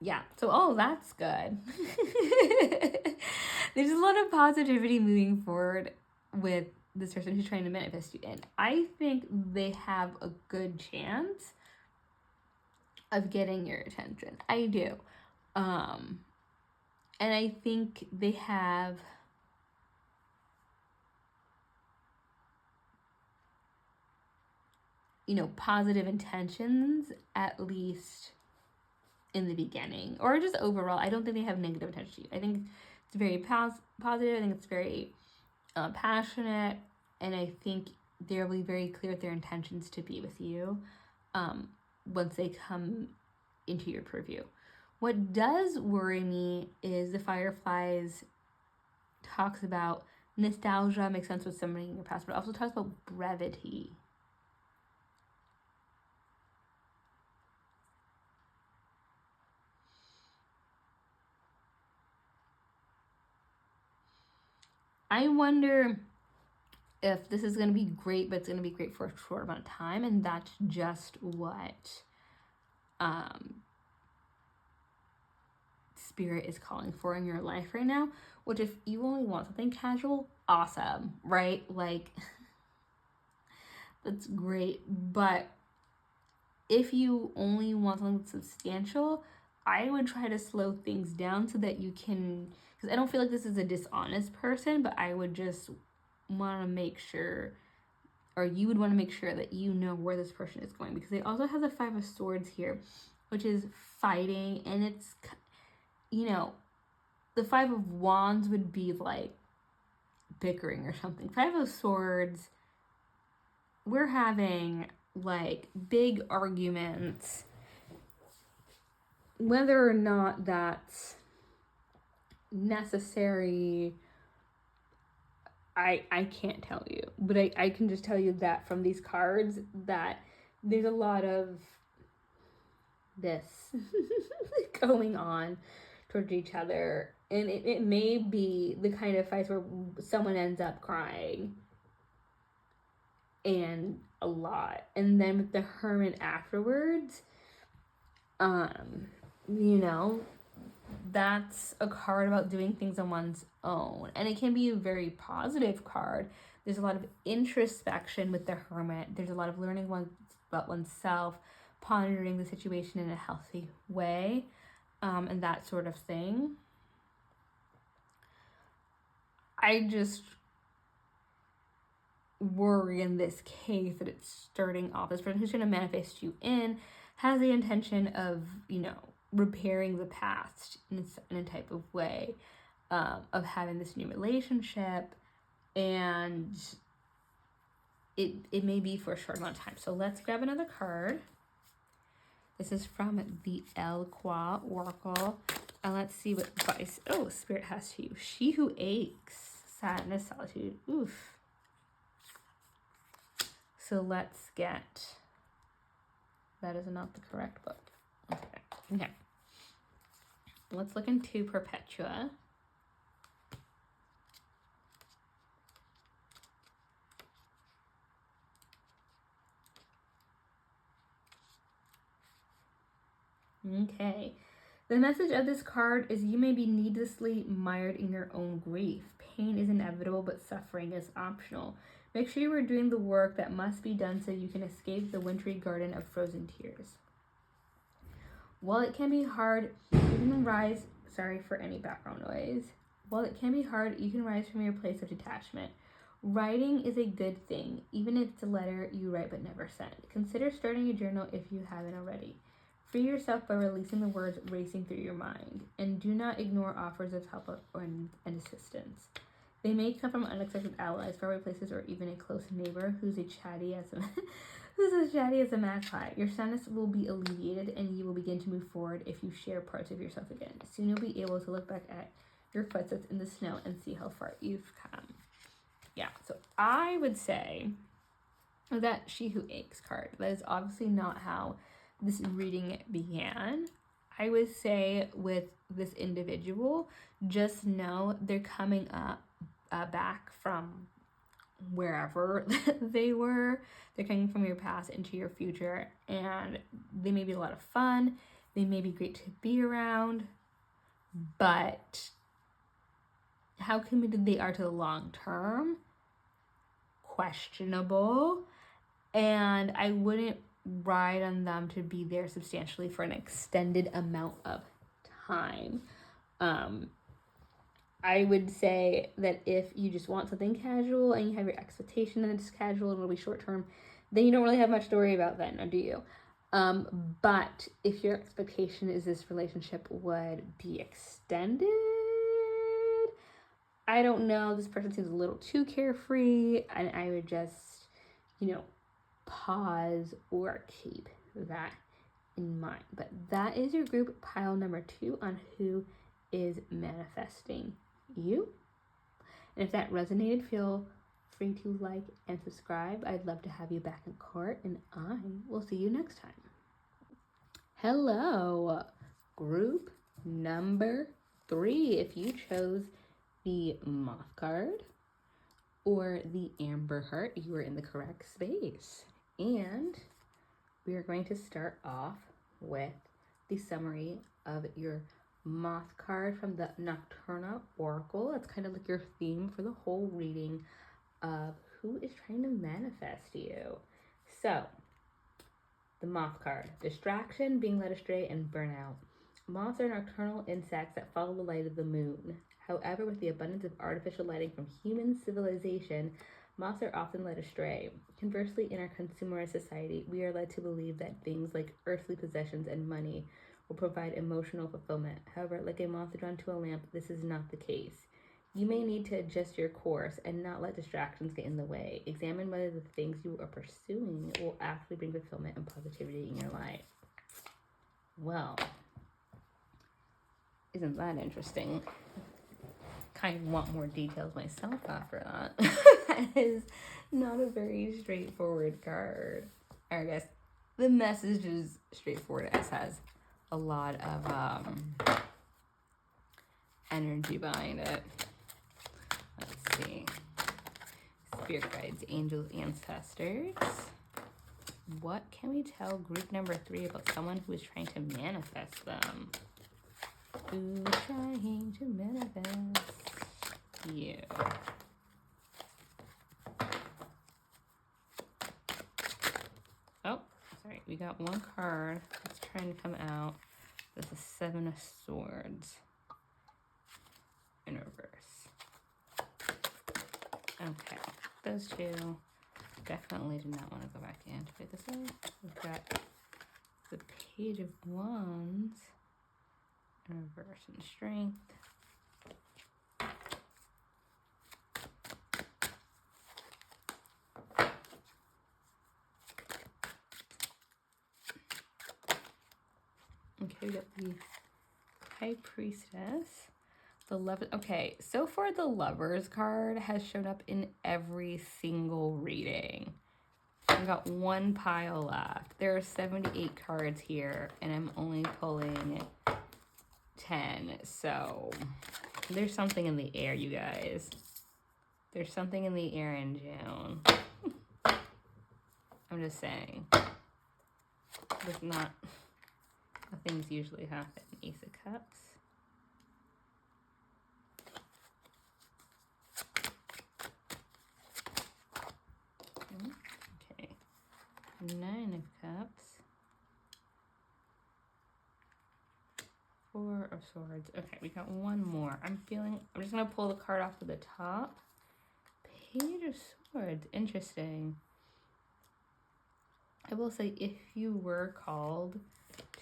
Yeah, so that's good. There's a lot of positivity moving forward with this person who's trying to manifest you in. I think they have a good chance of getting your attention. I do. And I think they have positive intentions, at least in the beginning, or just overall. I don't think they have negative intentions. I think it's very positive. I think it's very passionate, and I think they'll be very clear with their intentions to be with you once they come into your purview. What does worry me is the Fireflies talks about nostalgia, makes sense with somebody in your past, but also talks about brevity. I wonder if this is going to be great, but it's going to be great for a short amount of time, and that's just what Spirit is calling for in your life right now. Which, if you only want something casual, awesome, right? Like, that's great. But if you only want something substantial, I would try to slow things down so that you can, because I don't feel like this is a dishonest person, but I would just want to make sure, or you would want to make sure that you know where this person is going, because they also have the Five of Swords here, which is fighting, and it's, the Five of Wands would be like bickering or something. Five of Swords, we're having like big arguments. Whether or not that's necessary, I can't tell you. But I can just tell you that from these cards that there's a lot of this going on towards each other. And it may be the kind of fights where someone ends up crying. And a lot. And then with the Hermit afterwards, that's a card about doing things on one's own. And it can be a very positive card. There's a lot of introspection with the Hermit. There's a lot of learning about oneself, pondering the situation in a healthy way, and that sort of thing. I just worry in this case that it's starting off, this person who's going to manifest you in has the intention of, repairing the past in a type of way, of having this new relationship, and it may be for a short amount of time. So let's grab another card. This is from the El Qua Oracle. And let's see what advice, Spirit has for you. She who aches, sadness, solitude. Oof. So let's get, that is not the correct book. Okay. Let's look into Perpetua. Okay. The message of this card is you may be needlessly mired in your own grief. Pain is inevitable, but suffering is optional. Make sure you are doing the work that must be done so you can escape the wintry garden of frozen tears. While it can be hard, you can rise... Sorry for any background noise. While it can be hard, you can rise from your place of detachment. Writing is a good thing, even if it's a letter you write but never send. Consider starting a journal if you haven't already. Free yourself by releasing the words racing through your mind, and do not ignore offers of help and assistance. They may come from unexpected allies, faraway places, or even a close neighbor who's as chatty as a magpie. Your sadness will be alleviated, and you will begin to move forward if you share parts of yourself again. Soon you'll be able to look back at your footsteps in the snow and see how far you've come. Yeah, so I would say that She Who Aches card. That is obviously not how this reading began. I would say with this individual, just know they're coming up back from wherever they were. They're coming from your past into your future, and they may be a lot of fun. They may be great to be around, but how committed they are to the long term, questionable. And I wouldn't ride on them to be there substantially for an extended amount of time. I would say that if you just want something casual and you have your expectation that it's casual and it'll be short term, then you don't really have much to worry about then, do you? But if your expectation is this relationship would be extended, I don't know, this person seems a little too carefree, and I would just, pause or keep that in mind. But that is your group pile number 2 on who is manifesting you. And if that resonated, feel free to like and subscribe. I'd love to have you back in court, and I will see you next time. Hello, group number 3. If you chose the Moth card or the Amber Heart, you are in the correct space. And we are going to start off with the summary of your Moth card from the Nocturna Oracle. That's kind of like your theme for the whole reading of who is trying to manifest you. So, the Moth card. Distraction, being led astray, and burnout. Moths are nocturnal insects that follow the light of the moon. However, with the abundance of artificial lighting from human civilization, moths are often led astray. Conversely, in our consumerist society, we are led to believe that things like earthly possessions and money will provide emotional fulfillment. However, like a moth drawn to a lamp, this is not the case. You may need to adjust your course and not let distractions get in the way. Examine whether the things you are pursuing will actually bring fulfillment and positivity in your life. Well, isn't that interesting? Kind of want more details myself after that. That is not a very straightforward card. I guess the message is straightforward. It has a lot of energy behind it. Let's see. Spirit guides, angels, ancestors. What can we tell group number 3 about someone who is trying to manifest them? Who's trying to manifest you? Oh, sorry. We got one card that's trying to come out. There's the 7 of Swords in reverse. Okay, those two definitely do not want to go back in. Put this way. We've got the Page of Wands reverse and strength. Okay, we got the High Priestess. The Lover. Okay, so far the Lovers card has shown up in every single reading. I've got one pile left. There are 78 cards here, and I'm only pulling 10. So there's something in the air, you guys. There's something in the air in June. I'm just saying. There's not... Things usually happen. Ace of Cups. Okay. 9 of Cups. 4 of Swords. Okay, we got one more. I'm just going to pull the card off of the top. Page of Swords. Interesting. I will say, if you were called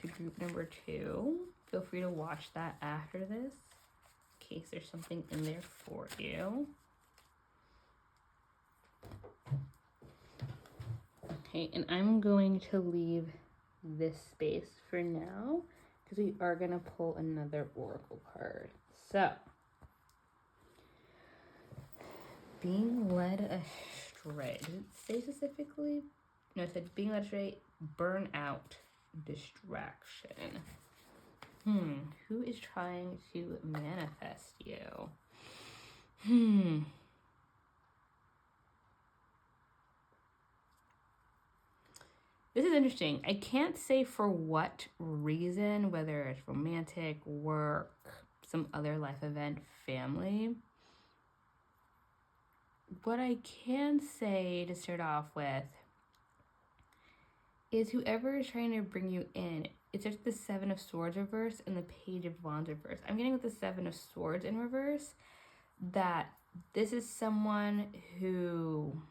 to group number 2, feel free to watch that after this, in case there's something in there for you. Okay, and I'm going to leave this space for now, because we are going to pull another oracle card. So, being led astray. Did it say specifically? No, it said being led astray, burnout, distraction. Who is trying to manifest you? This is interesting. I can't say for what reason, whether it's romantic, work, some other life event, family. What I can say to start off with is whoever is trying to bring you in, it's just the 7 of Swords reverse and the Page of Wands reverse. I'm getting with the 7 of Swords in reverse that this is someone who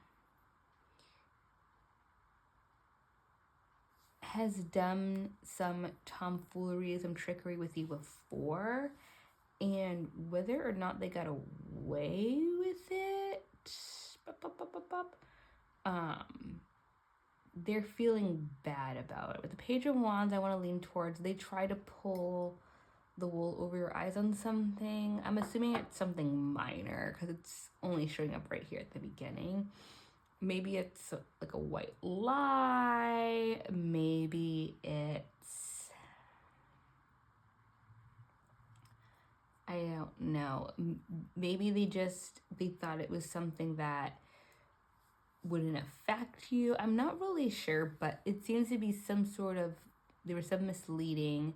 has done some tomfoolery, some trickery with you before, and whether or not they got away with it, they're feeling bad about it. With the Page of Wands, I want to lean towards they try to pull the wool over your eyes on something. I'm assuming it's something minor because it's only showing up right here at the beginning. Maybe it's like a white lie. Maybe it's... I don't know. Maybe they thought it was something that wouldn't affect you. I'm not really sure, but it seems to be some sort of, there was some misleading.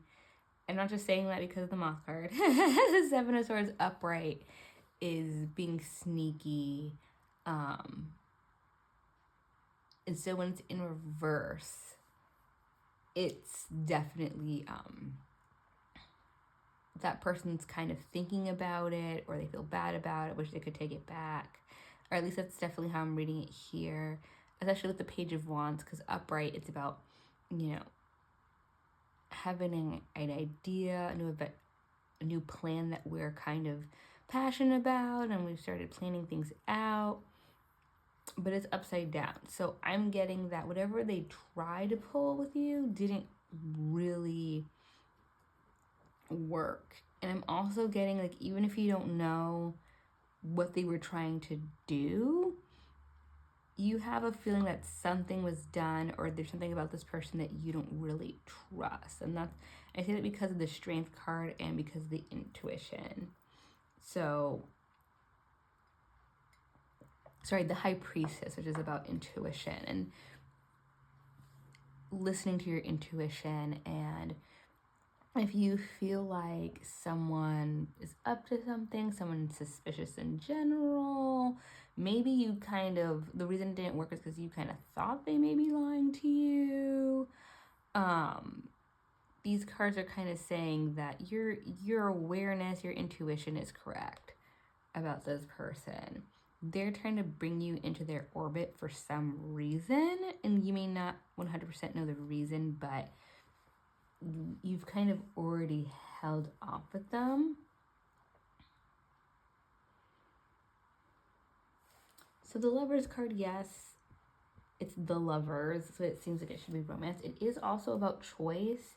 I'm not just saying that because of the Moth card. The 7 of Swords upright is being sneaky. And so when it's in reverse, it's definitely that person's kind of thinking about it, or they feel bad about it, wish they could take it back. Or at least that's definitely how I'm reading it here, especially with the Page of Wands, because upright, it's about, having an idea, a new plan that we're kind of passionate about, and we've started planning things out, but it's upside down. So I'm getting that whatever they tried to pull with you didn't really work. And I'm also getting, like, even if you don't know what they were trying to do, you have a feeling that something was done, or there's something about this person that you don't really trust. And that's, I say that because of the Strength card and because of the intuition. So, sorry, the High Priestess, which is about intuition and listening to your intuition. And if you feel like someone is up to something, someone's suspicious in general, maybe you the reason it didn't work is because you kind of thought they may be lying to you. These cards are kind of saying that your awareness, your intuition is correct about this person. They're trying to bring you into their orbit for some reason, and you may not 100% know the reason, but you've kind of already held off with them. So the Lovers card, yes, it's the Lovers, so it seems like it should be romance. It is also about choice.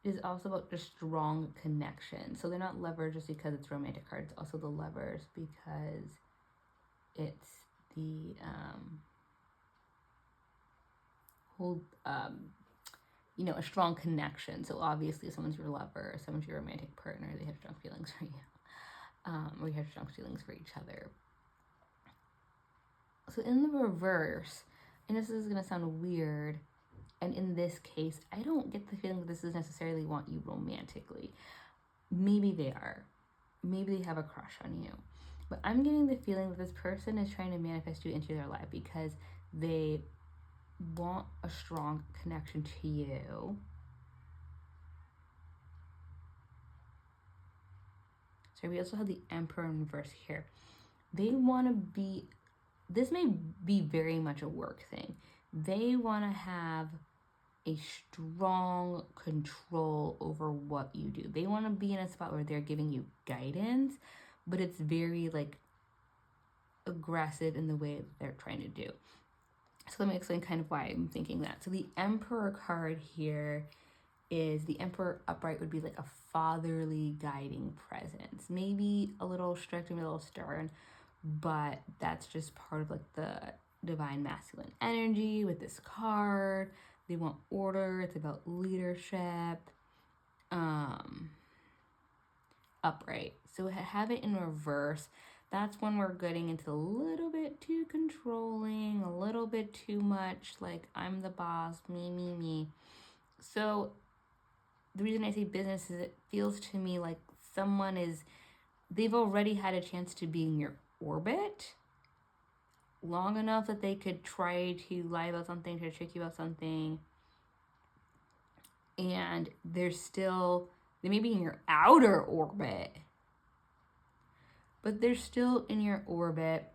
It is also about the strong connection. So they're not Lovers just because it's romantic cards. It's also the Lovers because it's the whole you know, a strong connection. So obviously, if someone's your lover, if someone's your romantic partner, they have strong feelings for you, or you have strong feelings for each other. So in the reverse, and this is gonna sound weird, and in this case, I don't get the feeling that this is necessarily want you romantically. Maybe they are. Maybe they have a crush on you. But I'm getting the feeling that this person is trying to manifest you into their life because they want a strong connection to you. So we also have the Emperor in reverse here. They want to be, this may be very much a work thing. They want to have a strong control over what you do. They want to be in a spot where they're giving you guidance, but it's very like aggressive in the way that they're trying to do. So let me explain kind of why I'm thinking that. So the Emperor card here is the Emperor upright would be like a fatherly guiding presence. Maybe a little strict and a little stern, but that's just part of like the divine masculine energy with this card. They want order. It's about leadership. Upright. So have it in reverse. That's when we're getting into a little bit too controlling, a little bit too much like I'm the boss, me. So the reason I say business is it feels to me like they've already had a chance to be in your orbit long enough that they could try to lie about something, try to trick you about something. And they may be in your outer orbit, but they're still in your orbit,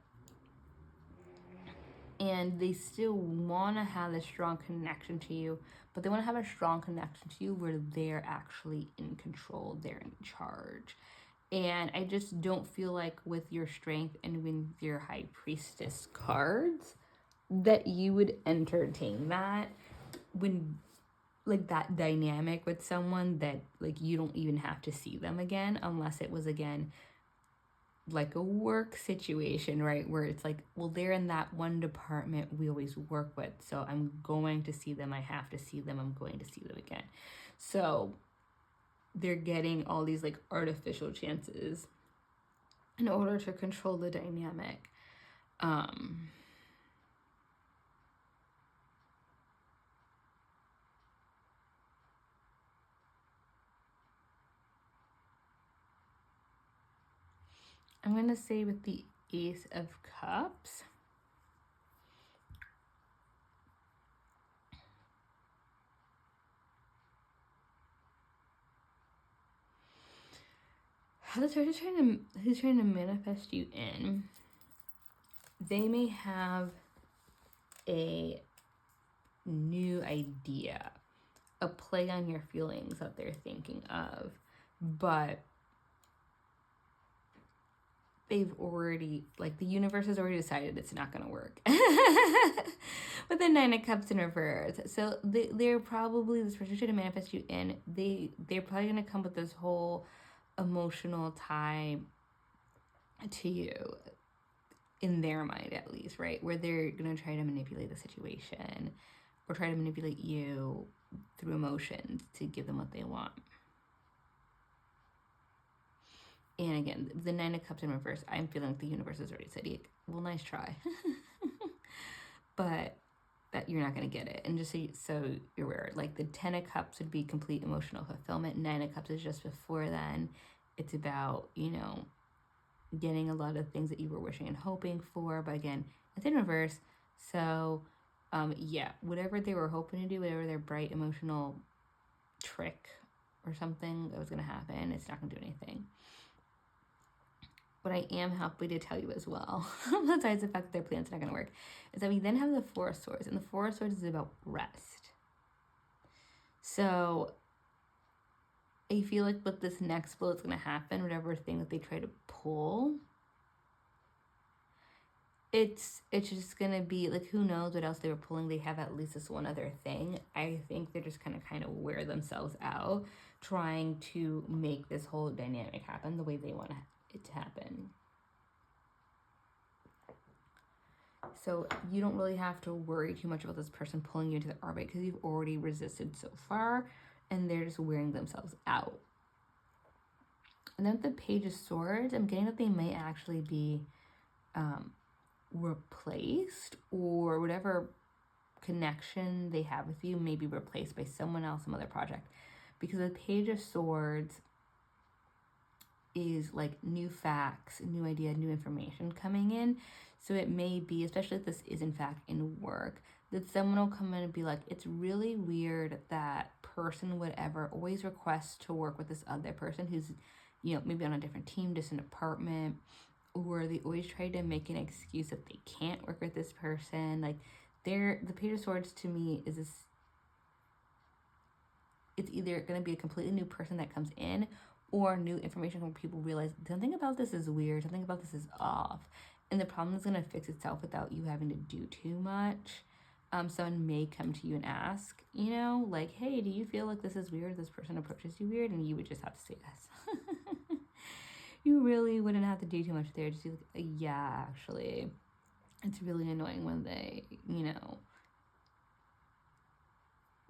and they still want to have a strong connection to you, but they want to have a strong connection to you where they're actually in control, they're in charge. And I just don't feel like with your strength and with your High Priestess cards that you would entertain that when like that dynamic with someone that like you don't even have to see them again, unless it was again like a work situation, right? Where it's like, well, they're in that one department we always work with, so I'm going to see them, I have to see them, I'm going to see them again. So they're getting all these like artificial chances in order to control the dynamic. I'm going to say with the Ace of Cups, who's trying to manifest you in, they may have a new idea, a play on your feelings that they're thinking of, but they've already, like, the universe has already decided it's not going to work. With the Nine of Cups in reverse. So they're probably, this person trying to manifest you in, they're probably going to come with this whole emotional tie to you, in their mind at least, right? Where they're going to try to manipulate the situation or try to manipulate you through emotions to give them what they want. And again, the Nine of Cups in reverse, I'm feeling like the universe has already said, well, nice try. But that you're not going to get it. And just so you're aware, like the 10 of Cups would be complete emotional fulfillment. 9 of Cups is just before then. It's about, you know, getting a lot of things that you were wishing and hoping for. But again, it's in reverse. So, yeah, whatever they were hoping to do, whatever their bright emotional trick or something that was going to happen, it's not going to do anything. What I am happy to tell you as well, besides the fact that their plan's not going to work, is that we then have the Four of Swords, and the Four of Swords is about rest. So I feel like with this next blow that's going to happen, whatever thing that they try to pull, it's just going to be like, who knows what else they were pulling. They have at least this one other thing. I think they're just going to kind of wear themselves out trying to make this whole dynamic happen the way they want it to happen. So you don't really have to worry too much about this person pulling you into the orbit because you've already resisted so far and they're just wearing themselves out. And then with the Page of Swords, I'm getting that they may actually be replaced, or whatever connection they have with you may be replaced by someone else, some other project. Because the Page of Swords is like new facts, new idea, new information coming in. So it may be, especially if this is in fact in work, that someone will come in and be like, it's really weird that person would ever always request to work with this other person who's, you know, maybe on a different team, just an apartment, or they always try to make an excuse that they can't work with this person. Like, the Page of Swords to me is this, it's either going to be a completely new person that comes in, or new information where people realize something about this is weird, something about this is off, and the problem is going to fix itself without you having to do too much. Someone may come to you and ask, you know, like, hey, do you feel like this is weird? This person approaches you weird, and you would just have to say this. You really wouldn't have to do too much there. Just be like, yeah, actually, it's really annoying when they, you know,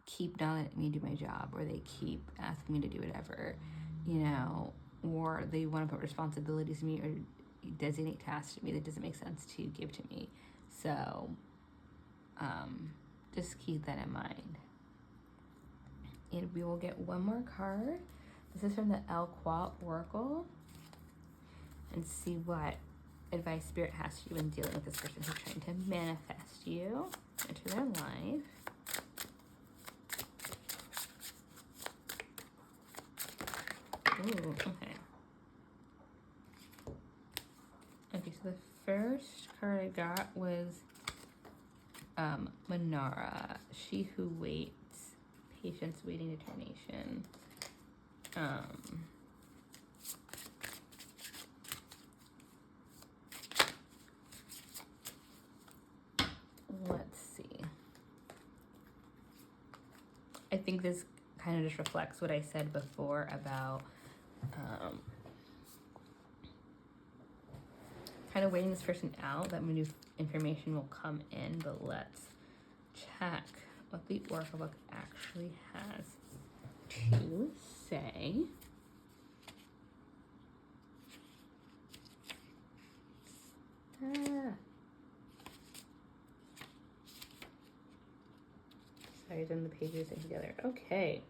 keep not letting me do my job, or they keep asking me to do whatever, you know, or they want to put responsibilities to me or designate tasks to me that doesn't make sense to give to me. So just keep that in mind. And we will get one more card. This is from the El Qua Oracle, and see what advice Spirit has for you in dealing with this person who's trying to manifest you into their life. Ooh, okay. Okay, so the first card I got was Manara, she who waits, patience, waiting, determination. Let's see. I think this kind of just reflects what I said before about kind of waiting this person out, that new information will come in, but let's check what the Oracle book actually has to say. Sorry, then the pages are together. Okay.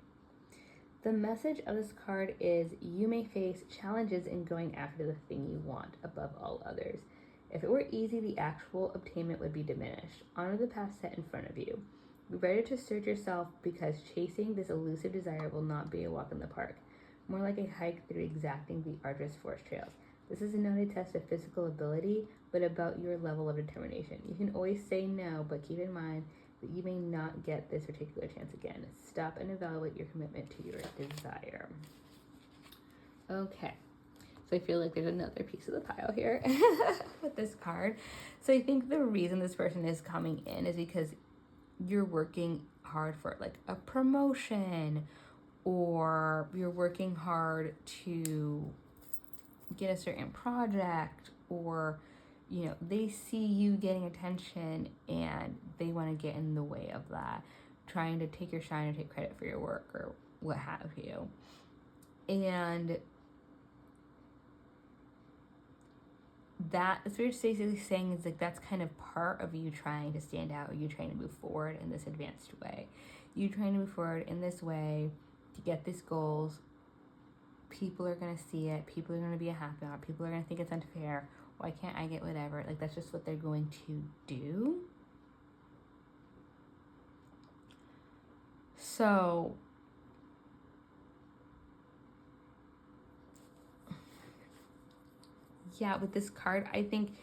The message of this card is, you may face challenges in going after the thing you want above all others. If it were easy, the actual obtainment would be diminished. Honor the path set in front of you. Be ready to search yourself, because chasing this elusive desire will not be a walk in the park, more like a hike through exacting the arduous forest trails. This is not a test of physical ability, but about your level of determination. You can always say no, but keep in mind that you may not get this particular chance again. Stop and evaluate your commitment to your desire. Okay, so I feel like there's another piece of the pile here with this card. So I think the reason this person is coming in is because you're working hard for like a promotion, or you're working hard to get a certain project, or you know, they see you getting attention and they want to get in the way of that, trying to take your shine or take credit for your work or what have you. And that is what you're basically saying, is like, that's kind of part of you trying to stand out, or you trying to move forward in this advanced way. You trying to move forward in this way to get these goals. People are going to see it. People are going to be happy about it. People are going to think it's unfair. Why can't I get whatever? Like, that's just what they're going to do. So yeah, with this card, I think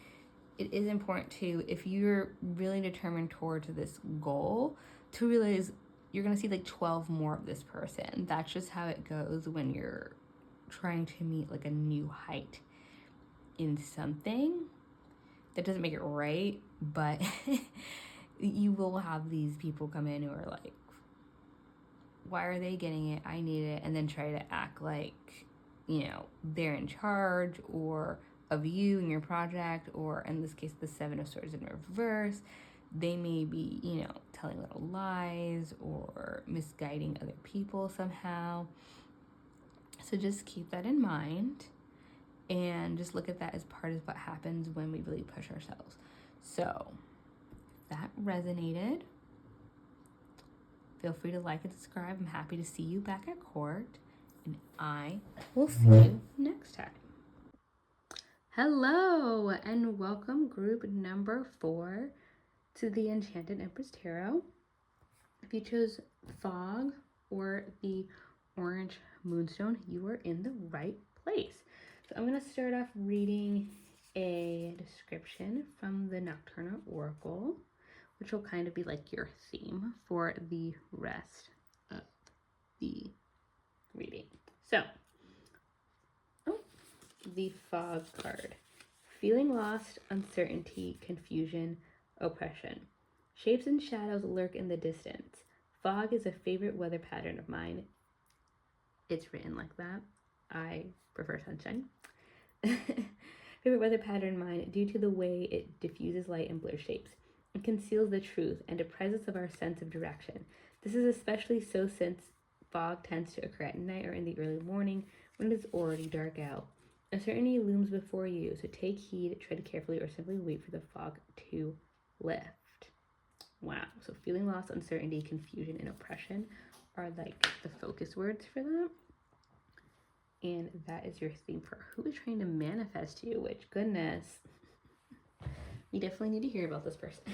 it is important to, if you're really determined towards this goal, to realize you're going to see like 12 more of this person. That's just how it goes when you're trying to meet like a new height in something. That doesn't make it right, but you will have these people come in who are like, why are they getting it? I need it. And then try to act like, you know, they're in charge or of you and your project, or in this case, the Seven of Swords in reverse. They may be, you know, telling little lies or misguiding other people somehow. So just keep that in mind and just look at that as part of what happens when we really push ourselves. So if that resonated, feel free to like and subscribe. I'm happy to see you back at court, and I will see you next time. Hello, and welcome group number 4 to the Enchanted Empress Tarot. If you chose Fog or the Orange Moonstone, you are in the right place. So I'm going to start off reading a description from the Nocturna Oracle, which will kind of be like your theme for the rest of the reading. So, the Fog card. Feeling lost, uncertainty, confusion, oppression. Shapes and shadows lurk in the distance. Fog is a favorite weather pattern of mine. It's written like that. I prefer sunshine. Favorite weather pattern of mine due to the way it diffuses light and blurs shapes. It conceals the truth and deprives us of our sense of direction. This is especially so since fog tends to occur at night or in the early morning when it is already dark out. Uncertainty looms before you, so take heed, tread carefully, or simply wait for the fog to lift. Wow. So feeling lost, uncertainty, confusion, and oppression are like the focus words for that. And that is your theme for who is trying to manifest you, which, goodness, you definitely need to hear about this person.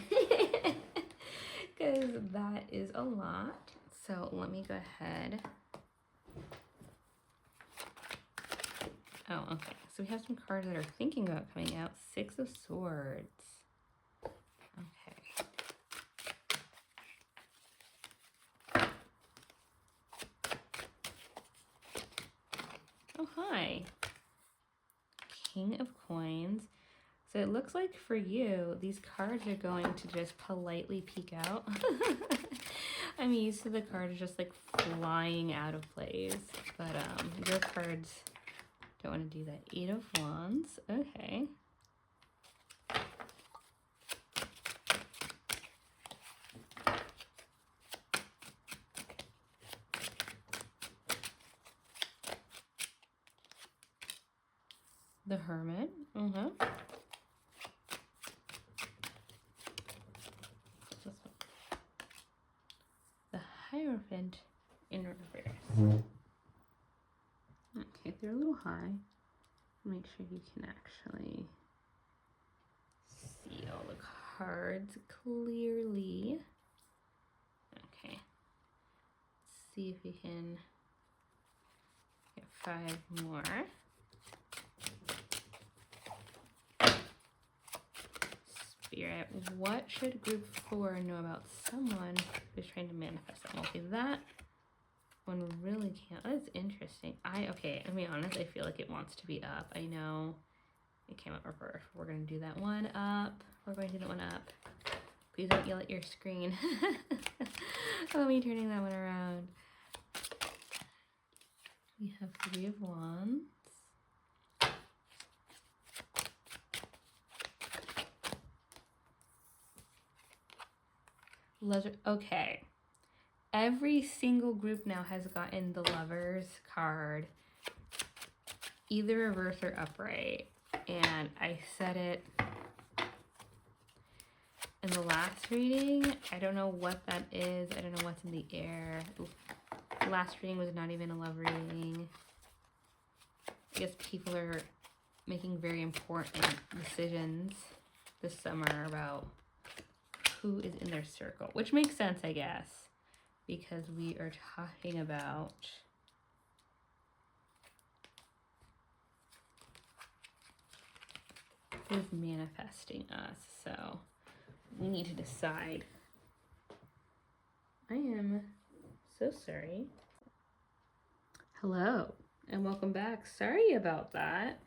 Because that is a lot. So let me go ahead. Oh, okay. So we have some cards that are thinking about coming out. Six of Swords. Okay. Oh, hi. King of Coins. So it looks like for you, these cards are going to just politely peek out. I'm used to the cards just like flying out of place, but your cards don't want to do that. Eight of Wands. Okay. The Hermit. The Hierophant in reverse. Okay, they're a little high. Make sure you can actually see all the cards clearly. Okay. Let's see if we can get 5 more. Spirit, what should group 4 know about someone who's trying to manifest them? Okay, that one really can't. That's interesting. Okay, I'll be honest, I feel like it wants to be up. I know it came up reverse. We're going to do that one up. We're going to do that one up. Please don't yell at your screen. Let me turning that one around. We have 3 of Wands. Okay. Every single group now has gotten the Lovers card, either reverse or upright. And I said it in the last reading. I don't know what that is. I don't know what's in the air. The last reading was not even a love reading. I guess people are making very important decisions this summer about who is in their circle, which makes sense, I guess, because we are talking about who's manifesting us. So we need to decide. I am So sorry. Hello, and welcome back. Sorry about that.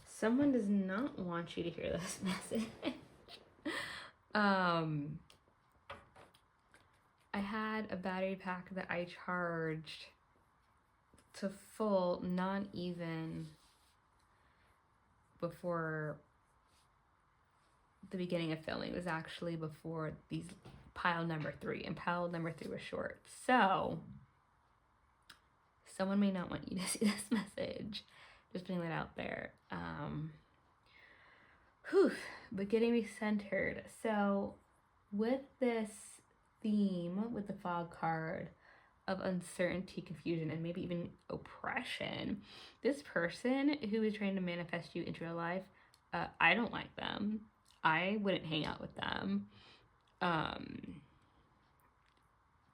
Someone does not want you to hear this message. I had a battery pack that I charged to full, not even before the beginning of filming. It was actually before these pile number 3, and pile number 3 was short. So someone may not want you to see this message. Just putting that out there. But getting me centered. So with this theme, with the fog card of uncertainty, confusion, and maybe even oppression, this person who is trying to manifest you into your life, I don't like them. I wouldn't hang out with them.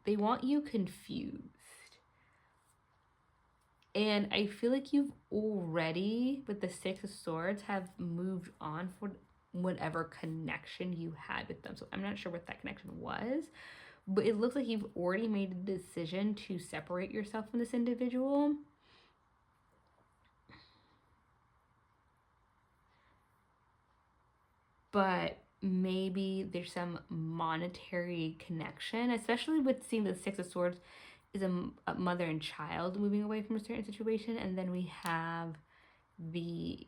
They want you confused. And I feel like you've already, with the 6 of Swords, have moved on for whatever connection you had with them. So I'm not sure what that connection was, but it looks like you've already made a decision to separate yourself from this individual. But maybe there's some monetary connection, especially with seeing the 6 of Swords is a mother and child moving away from a certain situation. And then we have the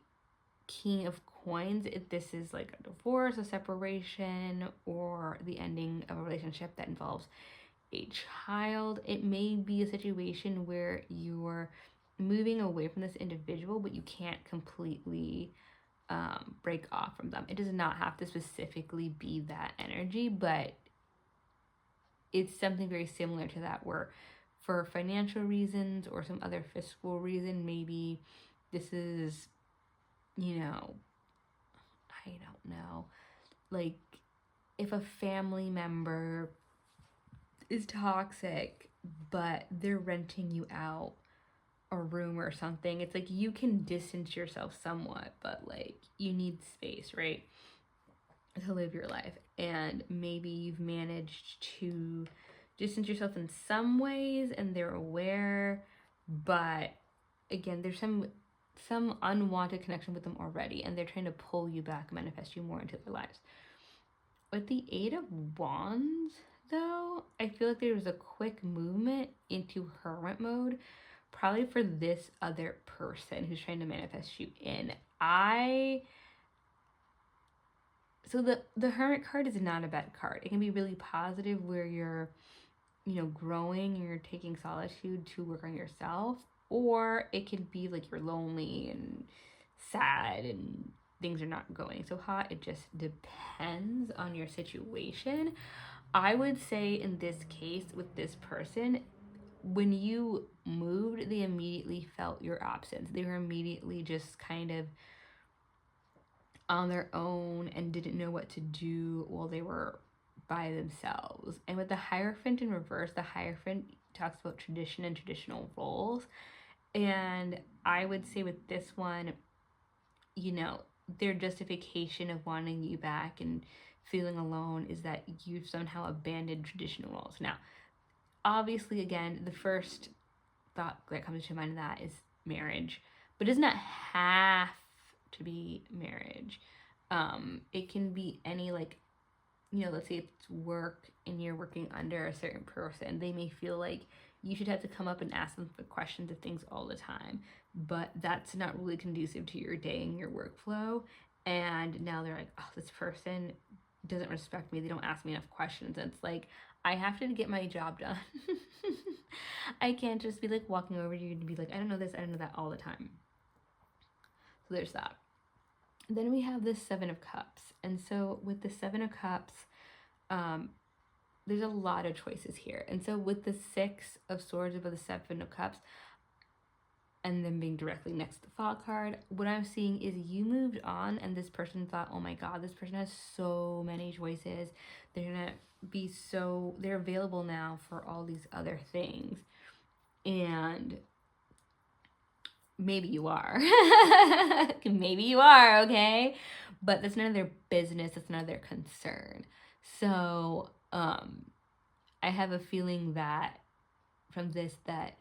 King of Coins. If this is like a divorce, a separation, or the ending of a relationship that involves a child, it may be a situation where you're moving away from this individual, but you can't completely break off from them. It does not have to specifically be that energy, but it's something very similar to that, where for financial reasons or some other fiscal reason, maybe this is, I don't know, like if a family member is toxic, but they're renting you out a room or something, it's like you can distance yourself somewhat, but like you need space, right, to live your life. And maybe you've managed to distance yourself in some ways and they're aware, but again, there's some unwanted connection with them already, and they're trying to pull you back, manifest you more into their lives. With the 8 of Wands, though, I feel like there was a quick movement into hermit mode, probably for this other person who's trying to manifest you in. So the hermit card is not a bad card. It can be really positive, where you're, growing, you're taking solitude to work on yourself, or it can be like you're lonely and sad and things are not going so hot. It just depends on your situation. I would say in this case with this person, when you moved, they immediately felt your absence. They were immediately just kind of on their own and didn't know what to do while they were by themselves. And with the Hierophant in reverse, the Hierophant talks about tradition and traditional roles. And I would say with this one, their justification of wanting you back and feeling alone is that you've somehow abandoned traditional roles. Now, obviously, again, the first thought that comes to mind of that is marriage, but it does not have to be marriage. It can be any, like, let's say it's work and you're working under a certain person. They may feel like you should have to come up and ask them for questions of things all the time, but that's not really conducive to your day and your workflow. And now they're like, oh, this person doesn't respect me. They don't ask me enough questions. And it's like, I have to get my job done. I can't just be like walking over to you and be like, I don't know this, I don't know that all the time. So there's that. Then we have the 7 of Cups. And so with the 7 of Cups, there's a lot of choices here. And so with the 6 of Swords above the 7 of Cups, and then being directly next to the fog card, what I'm seeing is you moved on and this person thought, oh my God, this person has so many choices. They're available now for all these other things. And maybe you are. Maybe you are, okay? But that's none of their business. That's none of their concern. So I have a feeling that from this that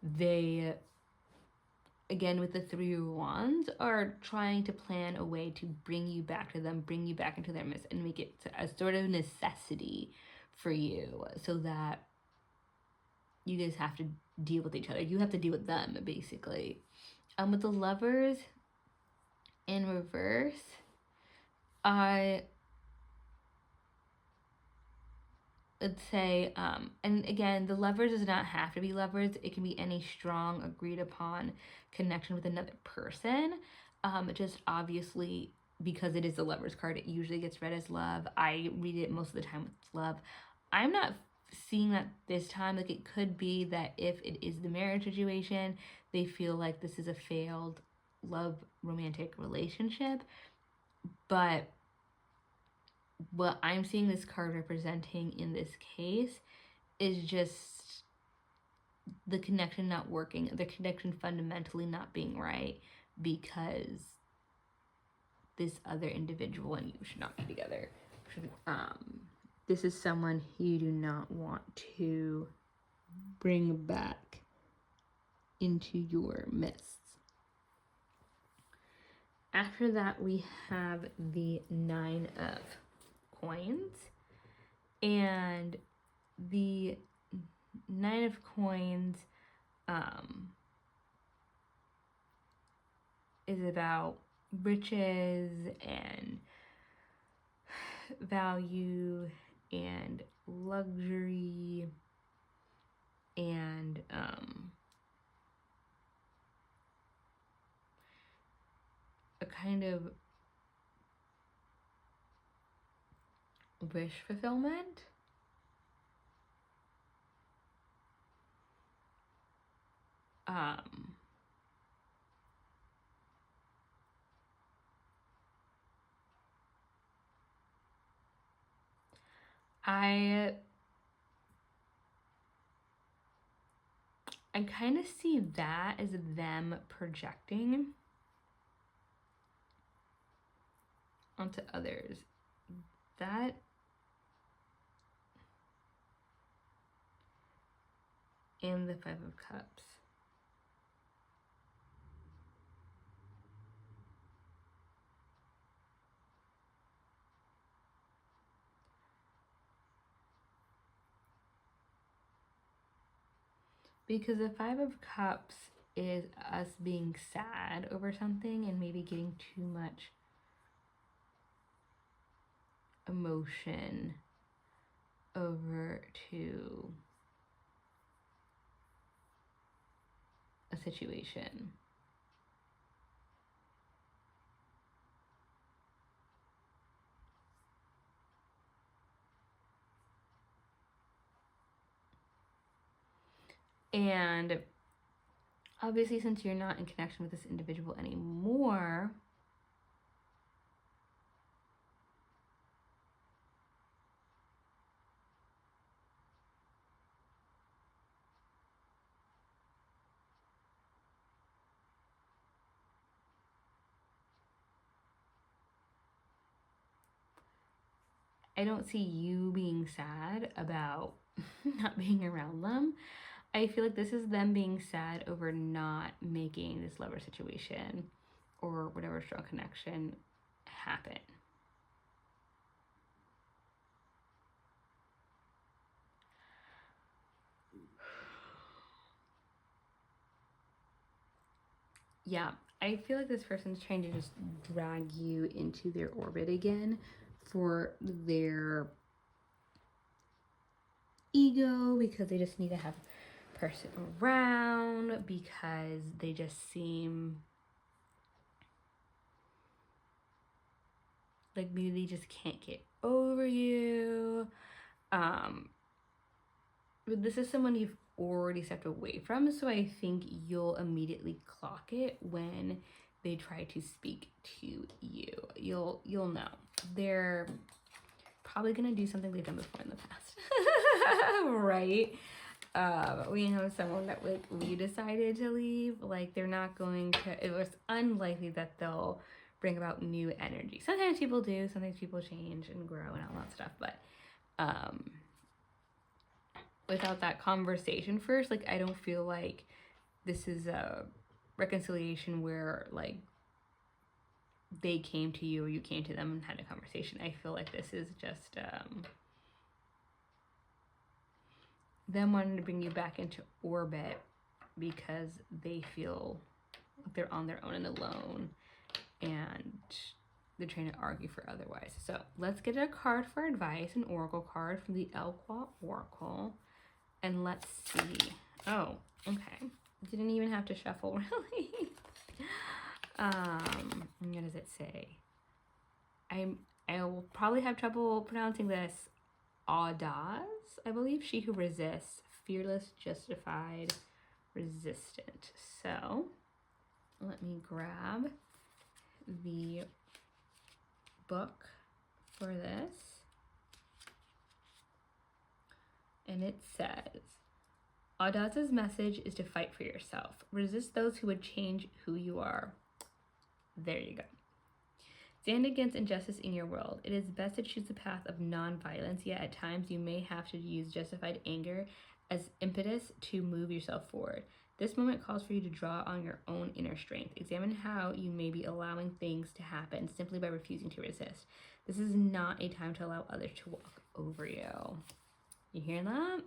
they, again with the Three of Wands, are trying to plan a way to bring you back to them, bring you back into their midst, and make it a sort of necessity for you, so that you guys have to deal with each other. You have to deal with them, basically. With the Lovers in reverse, I would say, and again, the Lovers does not have to be lovers. It can be any strong, agreed upon connection with another person. Just obviously, because it is the Lovers card, it usually gets read as love. I read it most of the time with love. I'm not seeing that this time. Like, it could be that if it is the marriage situation, they feel like this is a failed love romantic relationship. But what I'm seeing this card representing in this case is just the connection not working, the connection fundamentally not being right, because this other individual and you should not be together. This is someone you do not want to bring back into your midst. After that, we have the Nine of Coins, and the Nine of Coins is about riches and value and luxury and a kind of wish fulfillment. I kind of see that as them projecting onto others. That and the Five of Cups. Because the Five of Cups is us being sad over something and maybe getting too much emotion over to a situation. And obviously, since you're not in connection with this individual anymore, I don't see you being sad about not being around them. I feel like this is them being sad over not making this lover situation or whatever strong connection happen. Yeah, I feel like this person's trying to just drag you into their orbit again for their ego, because they just need to have a person around, because they just seem like maybe they just can't get over you. But this is someone you've already stepped away from, so I think you'll immediately clock it when they try to speak to you. You'll know. They're probably gonna do something they've done before in the past. Right? We have someone that, like, we decided to leave. Like, they're not going to, it was unlikely that they'll bring about new energy. Sometimes people do, sometimes people change and grow and all that stuff, but without that conversation first, like, I don't feel like this is a reconciliation where, like, they came to you or you came to them and had a conversation. I feel like this is just them wanting to bring you back into orbit because they feel like they're on their own and alone, and they're trying to argue for otherwise. So let's get a card for advice, an oracle card from the Elqua Oracle, and let's see. Oh, okay. Didn't even have to shuffle, really. What does it say? I will probably have trouble pronouncing this. Audaz, I believe. She who resists, fearless, justified, resistant. So let me grab the book for this. And it says, Audaz's message is to fight for yourself. Resist those who would change who you are. There you go. Stand against injustice in your world. It is best to choose the path of non-violence, yet at times you may have to use justified anger as impetus to move yourself forward. This moment calls for you to draw on your own inner strength. Examine how you may be allowing things to happen simply by refusing to resist. This is not a time to allow others to walk over you. You hear that?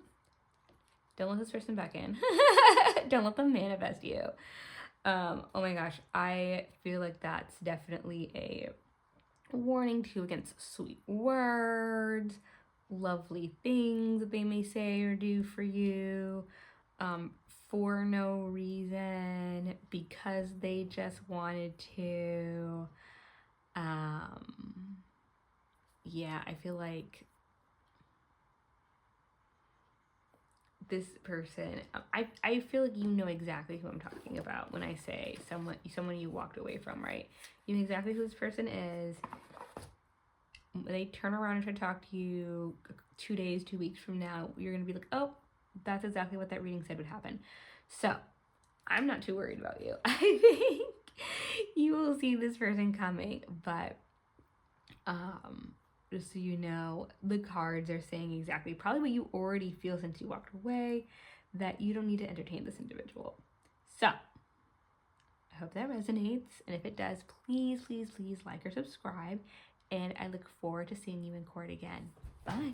Don't let this person back in. Don't let them manifest you. Oh my gosh, I feel like that's definitely a warning to against sweet words, lovely things that they may say or do for you, for no reason, because they just wanted to. Yeah, I feel like this person, I feel like you know exactly who I'm talking about when I say someone you walked away from, right? You know exactly who this person is. When they turn around and try to talk to you 2 days, 2 weeks from now, you're going to be like, oh, that's exactly what that reading said would happen. So I'm not too worried about you. I think you will see this person coming, but just so you know, the cards are saying exactly probably what you already feel since you walked away, that you don't need to entertain this individual. So I hope that resonates, and if it does, please, please, please like or subscribe, and I look forward to seeing you in court again. Bye.